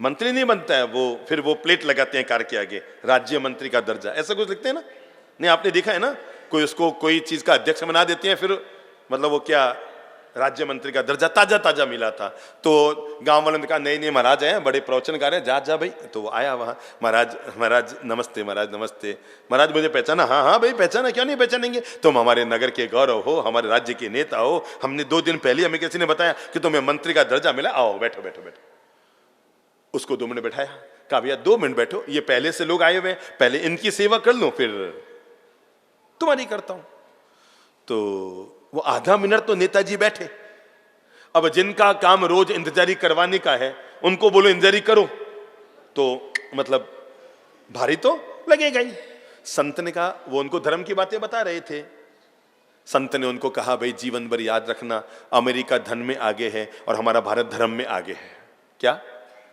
मंत्री नहीं बनता है वो, फिर वो प्लेट लगाते हैं कार के आगे, राज्य मंत्री का दर्जा, ऐसा कुछ लिखते हैं ना। नहीं, आपने देखा है ना, कोई उसको कोई चीज का अध्यक्ष बना देते हैं, फिर मतलब वो क्या, राज्य मंत्री का दर्जा ताजा ताजा मिला था। तो गांव वालों ने कहा, नहीं नहीं महाराज आए, बड़े प्रवचन गा रहे हैं, जा भाई। तो वो आया वहां, महाराज महाराज नमस्ते, महाराज नमस्ते, महाराज मुझे पहचाना? हाँ हाँ भाई पहचाना, क्यों नहीं पहचानेंगे, तुम हमारे नगर के गौरव हो, हमारे राज्य के नेता हो, हमने 2 दिन पहले हमें किसी ने बताया कि तुम्हें मंत्री का दर्जा मिला, आओ बैठो बैठो बैठो। उसको 2 मिनट बैठाया, कहा भैया 2 मिनट बैठो, ये पहले से लोग आए हुए, पहले इनकी सेवा कर लो, फिर तुम्हारी करता हूं। तो वो आधा मिनट तो नेताजी बैठे। अब जिनका काम रोज इंतजारी करवाने का है, उनको बोलो इंतजारी करो, तो मतलब भारी तो लगेगा ही। संत ने कहा, वो उनको धर्म की बातें बता रहे थे, संत ने उनको कहा, भाई जीवन भर याद रखना, अमेरिका धन में आगे है और हमारा भारत धर्म में आगे है। क्या?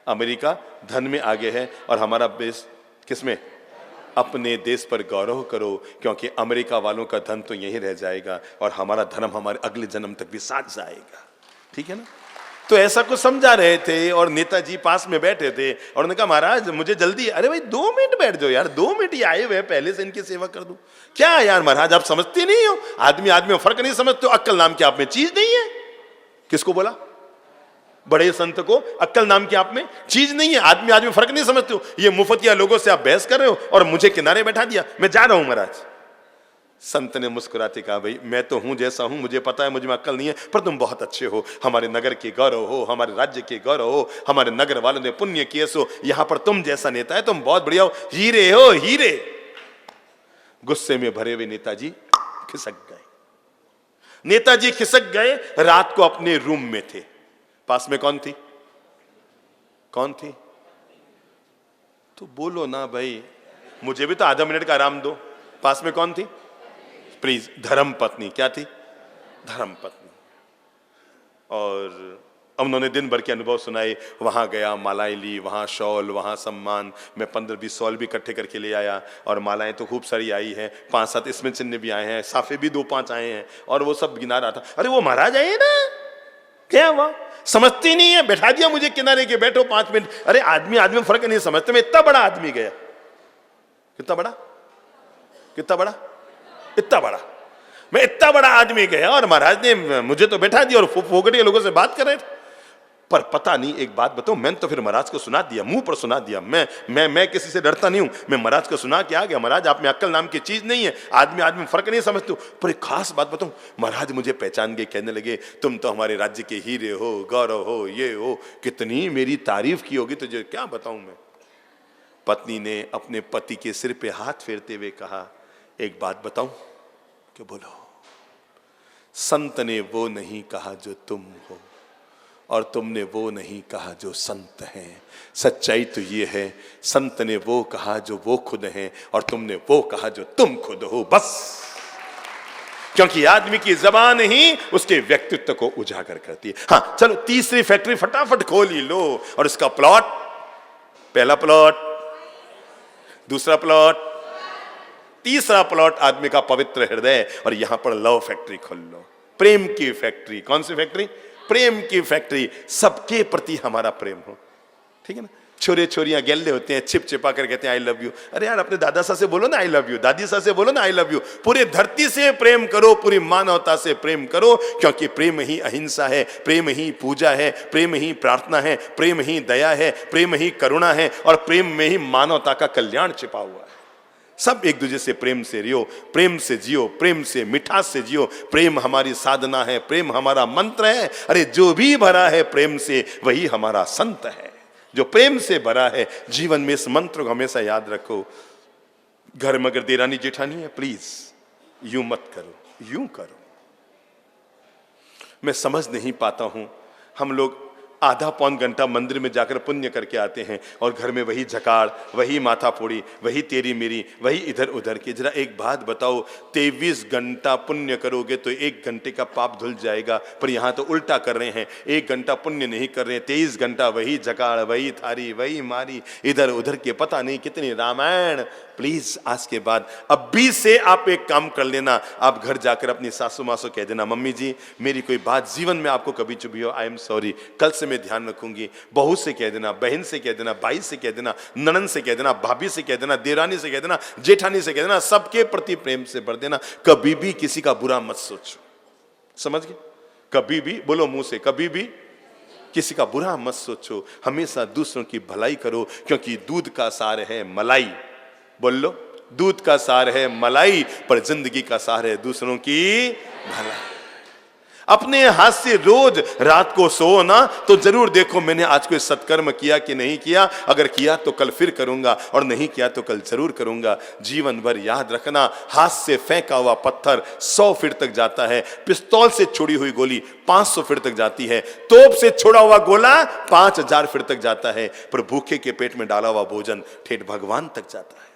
अमेरिका धन में आगे है और हमारा देश किसमें? अपने देश पर गौरव करो, क्योंकि अमेरिका वालों का धन तो यहीं रह जाएगा और हमारा धर्म हमारे अगले जन्म तक भी साथ जाएगा। ठीक है ना? तो ऐसा कुछ समझा रहे थे और नेताजी पास में बैठे थे और उन्होंने कहा महाराज मुझे जल्दी। अरे भाई 2 मिनट बैठ जाओ यार, 2 मिनट ही आए हुए, पहले से इनकी सेवा कर दूं। क्या यार महाराज आप समझते नहीं हो, आदमी आदमी में फर्क नहीं समझते हो, अक्ल नाम की आप में चीज नहीं है। किसको बोला? बड़े संत को। अक्ल नाम की आप में चीज नहीं है, आदमी आदमी फर्क नहीं समझते हो। ये मुफ्तिया लोगों से आप बहस कर रहे हो और मुझे किनारे बैठा दिया, मैं जा रहा हूं महाराज। संत ने मुस्कुराते कहा भाई मैं तो हूं जैसा हूं, मुझे पता है मुझ में अक्ल नहीं है, पर तुम बहुत अच्छे हो, हमारे नगर के गौरव हो, हमारे राज्य के गौरव हो, हमारे नगर वालों ने पुण्य किए सो यहां पर तुम जैसा नेता है, तुम बहुत बढ़िया हो, हीरे हो हीरे। गुस्से में भरे हुए नेताजी खिसक गए। नेताजी खिसक गए, रात को अपने रूम में थे। पास में कौन थी? कौन थी? तो बोलो ना भाई, मुझे भी तो आधा मिनट का आराम दो। पास में कौन थी? प्लीज, धर्म पत्नी। क्या थी? धर्म पत्नी। और उन्होंने दिन भर के अनुभव सुनाए। वहां गया, मालाएं ली, वहां शॉल, वहां सम्मान। मैं 15-20 शॉल भी इकट्ठे करके ले आया और मालाएं तो खूब सारी आई हैं, 5-7 इसमें चिन्ह भी आए हैं, साफे भी 2-5 आए हैं और वो सब गिना रहा था। अरे वो महाराज आए ना, क्या हुआ? समझती नहीं है, बैठा दिया मुझे किनारे के, बैठो 5 मिनट। अरे आदमी आदमी में फर्क नहीं समझते। मैं इतना बड़ा आदमी गया, कितना बड़ा, कितना बड़ा, इतना बड़ा, मैं इतना बड़ा आदमी गया और महाराज ने मुझे तो बैठा दिया और फोगटिया लोगों से बात कर रहे थे। पर पता नहीं, एक बात बताऊं, मैंने तो फिर महाराज को सुना दिया, मुंह पर सुना दिया। मैं किसी से डरता नहीं हूं, मैं महाराज को सुना के आ गया। महाराज आप में अक्ल नाम की चीज नहीं है, आदमी आदमी फर्क नहीं समझते हो। पर एक खास बात बताऊं, महाराज मुझे पहचान के कहने लगे तुम तो हमारे राज्य के हीरे हो, गौरव हो, ये हो। कितनी मेरी तारीफ की होगी तुझे, क्या बताऊं मैं। पत्नी ने अपने पति के सिर पे हाथ फेरते हुए कहा एक बात बताऊं? क्या? बोलो। संत ने वो नहीं कहा जो तुम हो और तुमने वो नहीं कहा जो संत हैं। सच्चाई तो ये है, संत ने वो कहा जो वो खुद हैं और तुमने वो कहा जो तुम खुद हो। बस, क्योंकि आदमी की जबान ही उसके व्यक्तित्व को उजागर करती है। हाँ चलो, तीसरी फैक्ट्री फटाफट खोल ही लो और इसका प्लॉट, पहला प्लॉट, दूसरा प्लॉट, तीसरा प्लॉट आदमी का पवित्र हृदय। और यहां पर लव फैक्ट्री खोल लो, प्रेम की फैक्ट्री। कौन सी फैक्ट्री? प्रेम की फैक्ट्री। सबके प्रति हमारा प्रेम हो। ठीक है ना? छोरे छोरियां गेल्ले होते हैं, छिप छिपा कर कहते हैं आई लव यू। अरे यार अपने दादा साहब से बोलो ना आई लव यू, दादी साहब से बोलो ना आई लव यू। पूरी धरती से प्रेम करो, पूरी मानवता से प्रेम करो, क्योंकि प्रेम ही अहिंसा है, प्रेम ही पूजा है, प्रेम ही प्रार्थना है, प्रेम ही दया है, प्रेम ही करुणा है और प्रेम में ही मानवता का कल्याण छिपा हुआ है। सब एक दूसरे से प्रेम से रियो, प्रेम से जियो, प्रेम से मिठास से जियो। प्रेम हमारी साधना है, प्रेम हमारा मंत्र है। अरे जो भी भरा है प्रेम से वही हमारा संत है, जो प्रेम से भरा है। जीवन में इस मंत्र को हमेशा याद रखो। घर में अगर देरानी जेठानी है, प्लीज यूं मत करो, यूं करो। मैं समझ नहीं पाता हूं, हम लोग आधा पौन घंटा मंदिर में जाकर पुण्य करके आते हैं और घर में वही झकाड़, वही माथा फोड़ी, वही तेरी मेरी, वही इधर उधर की। जरा एक बात बताओ, 23 घंटा पुण्य करोगे तो 1 घंटे का पाप धुल जाएगा, पर यहां तो उल्टा कर रहे हैं। 1 घंटा पुण्य नहीं कर रहे हैं, 23 घंटा वही झकाड़, वही थारी, वही मारी, इधर उधर के पता नहीं कितनी रामायण। प्लीज आज के बाद अभी से आप एक काम कर लेना, आप घर जाकर अपनी सासू माँ से कह देना मम्मी जी मेरी कोई बात जीवन में आपको कभी चुभी हो, आई एम सॉरी, कल से मैं ध्यान रखूंगी। बहू से कह देना, बहन से कह देना, भाई से कह देना, ननन से कह देना, भाभी से कह देना, देरानी से कह देना, जेठानी से कह देना, सबके प्रति प्रेम से भर देना। कभी भी किसी का बुरा मत सोचो, समझ गए? कभी भी बोलो मुंह से, कभी भी किसी का बुरा मत सोचो, हमेशा दूसरों की भलाई करो, क्योंकि दूध का सार है मलाई। बोल लो, दूध का सार है मलाई, पर जिंदगी का सार है दूसरों की भलाई। अपने हाथ से रोज रात को सो ना तो जरूर देखो मैंने आज कोई सत्कर्म किया कि नहीं किया। अगर किया तो कल फिर करूंगा और नहीं किया तो कल जरूर करूंगा। जीवन भर याद रखना, हाथ से फेंका हुआ पत्थर 100 फीट तक जाता है, पिस्तौल से छोड़ी हुई गोली 500 फीट तक जाती है, तोप से छोड़ा हुआ गोला 5000 फीट तक जाता है, पर भूखे के पेट में डाला हुआ भोजन ठेठ भगवान तक जाता है।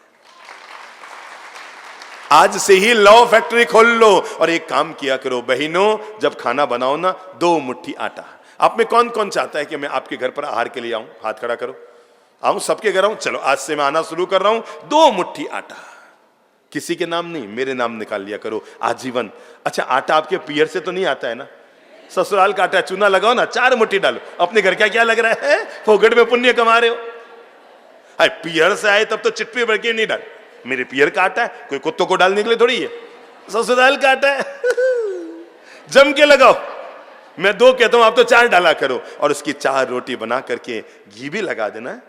आज से ही लव फैक्ट्री खोल लो और एक काम किया करो बहनों, जब खाना बनाओ ना 2 मुट्ठी आटा, आप में कौन कौन चाहता है कि मैं आपके घर पर आहार के लिए आऊं? हाथ खड़ा करो। आऊं सबके घर आऊं? चलो आज से मैं आना शुरू कर रहा हूं। 2 मुट्ठी आटा, किसी के नाम नहीं, मेरे नाम निकाल लिया करो आजीवन। अच्छा, आटा आपके पियर से तो नहीं आता है ना? ससुराल का आटा, चूना लगाओ ना, 4 मुट्ठी डालो। अपने घर का क्या लग रहा है? फोगट में पुण्य कमा रहे हो। अरे पियर से आए तब तो चिट्ठी भर के नहीं डाल। मेरे पियर का आटा है, कोई कुत्तों को डालने के लिए थोड़ी है। ससुराल का आटा है जम के लगाओ। मैं 2 कहता हूं, आप तो 4 डाला करो। और उसकी 4 रोटी बना करके घी भी लगा देना।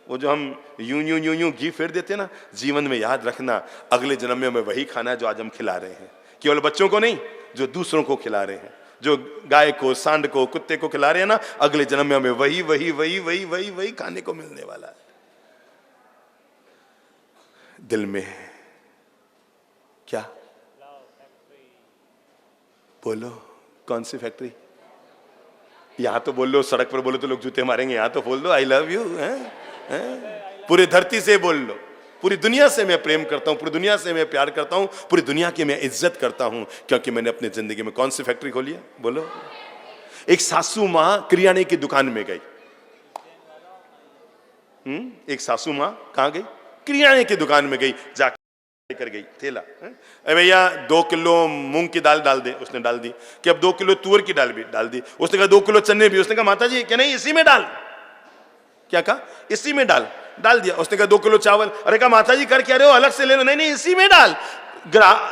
वो जो हम यूं यूं यूं यूं घी फेर देते ना, जीवन में याद रखना, अगले जन्म में वही खाना है जो आज हम खिला रहे हैं। केवल बच्चों को नहीं, जो दूसरों को खिला रहे हैं, जो गाय को, सांड को, कुत्ते को खिला रहे हैं ना, अगले जन्म में हमें वही वही वही वही वही वही खाने को मिलने वाला है। दिल में क्या बोलो? कौन सी फैक्ट्री? यहां तो बोल लो, सड़क पर बोलो तो लोग जूते मारेंगे। यहां तो बोल दो आई लव यू। पूरी धरती से बोल लो, पूरी दुनिया से मैं प्रेम करता हूं, पूरी दुनिया से मैं प्यार करता हूं, पूरी दुनिया की मैं इज्जत करता हूं, क्योंकि मैंने अपनी जिंदगी में कौन सी फैक्ट्री खोली है? बोलो। एक सासू मां किराने की दुकान में गई। एक सासू मां कहां गई? किराने की दुकान में गई। जाकर लेकर गई थैला। भैया 2 किलो मूंग की दाल डाल दे। उसने डाल दी। कि अब 2 किलो तुअर की दाल भी डाल दी। उसने कहा 2 किलो चने भी। उसने कहा माता जी क्या नहीं इसी में डाल? क्या कहा? इसी में डाल। डाल दिया। उसने कहा 2 किलो चावल। अरे कहा माता जी कर क्या रहे हो, अलग से ले लो। नहीं नहीं इसी में डाल।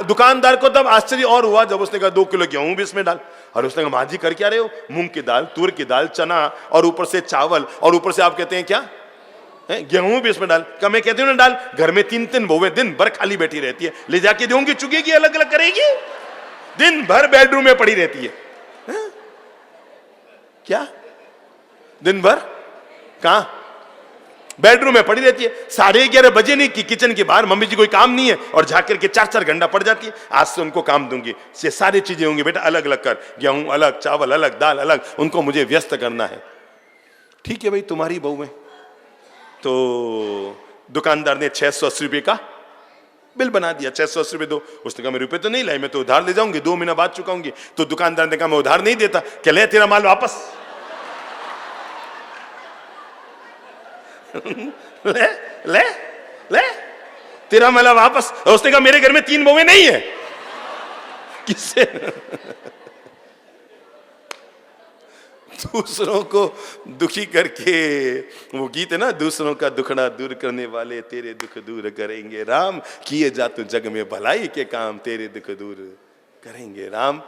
दुकानदार को तब आश्चर्य और हुआ जब उसने कहा 2 किलो गेहूं भी इसमें डाल। और उसने कहा माँ जी कर क्या रहे हो? मूंग की दाल, तुअर की दाल, चना और ऊपर से चावल और ऊपर से आप कहते हैं क्या गेहूं भी इसमें डाल। क्या मैं कहती हूँ ना डाल। घर में 3-3 बहुएं दिन भर खाली बैठी रहती है, ले जाके दूंगी, चुगेगी, अलग अलग करेगी, दिन भर बेडरूम में पड़ी रहती है। क्या दिन भर कहां? बेडरूम में पड़ी रहती है। 11:30 बजे नहीं कि किचन के बाहर मम्मी जी कोई काम नहीं है और जाकर के 4-4 घंटा पड़ जाती है। आज से उनको काम दूंगी, से सारी चीजें होंगी बेटा अलग अलग कर, गेहूं अलग, चावल अलग, दाल अलग, उनको मुझे व्यस्त करना है। ठीक है भाई तुम्हारी बहू में। तो दुकानदार ने 680 रुपए का बिल बना दिया। 680 रुपए दो। उसने कहा मैं रुपए तो नहीं लाई, मैं तो उधार ले जाऊंगी, 2 महीना बाद चुकाऊंगी। तो दुकानदार ने कहा मैं उधार नहीं देता। क्या ले तेरा माल वापस ले ले ले तेरा माल वापस। उसने कहा मेरे घर में 3 बहुएं नहीं है। किससे? दूसरों को दुखी करके, वो गीत है ना, दूसरों का दुखड़ा दूर करने वाले तेरे दुख दूर करेंगे राम, किए जा तू जग में भलाई के काम, तेरे दुख दूर करेंगे राम।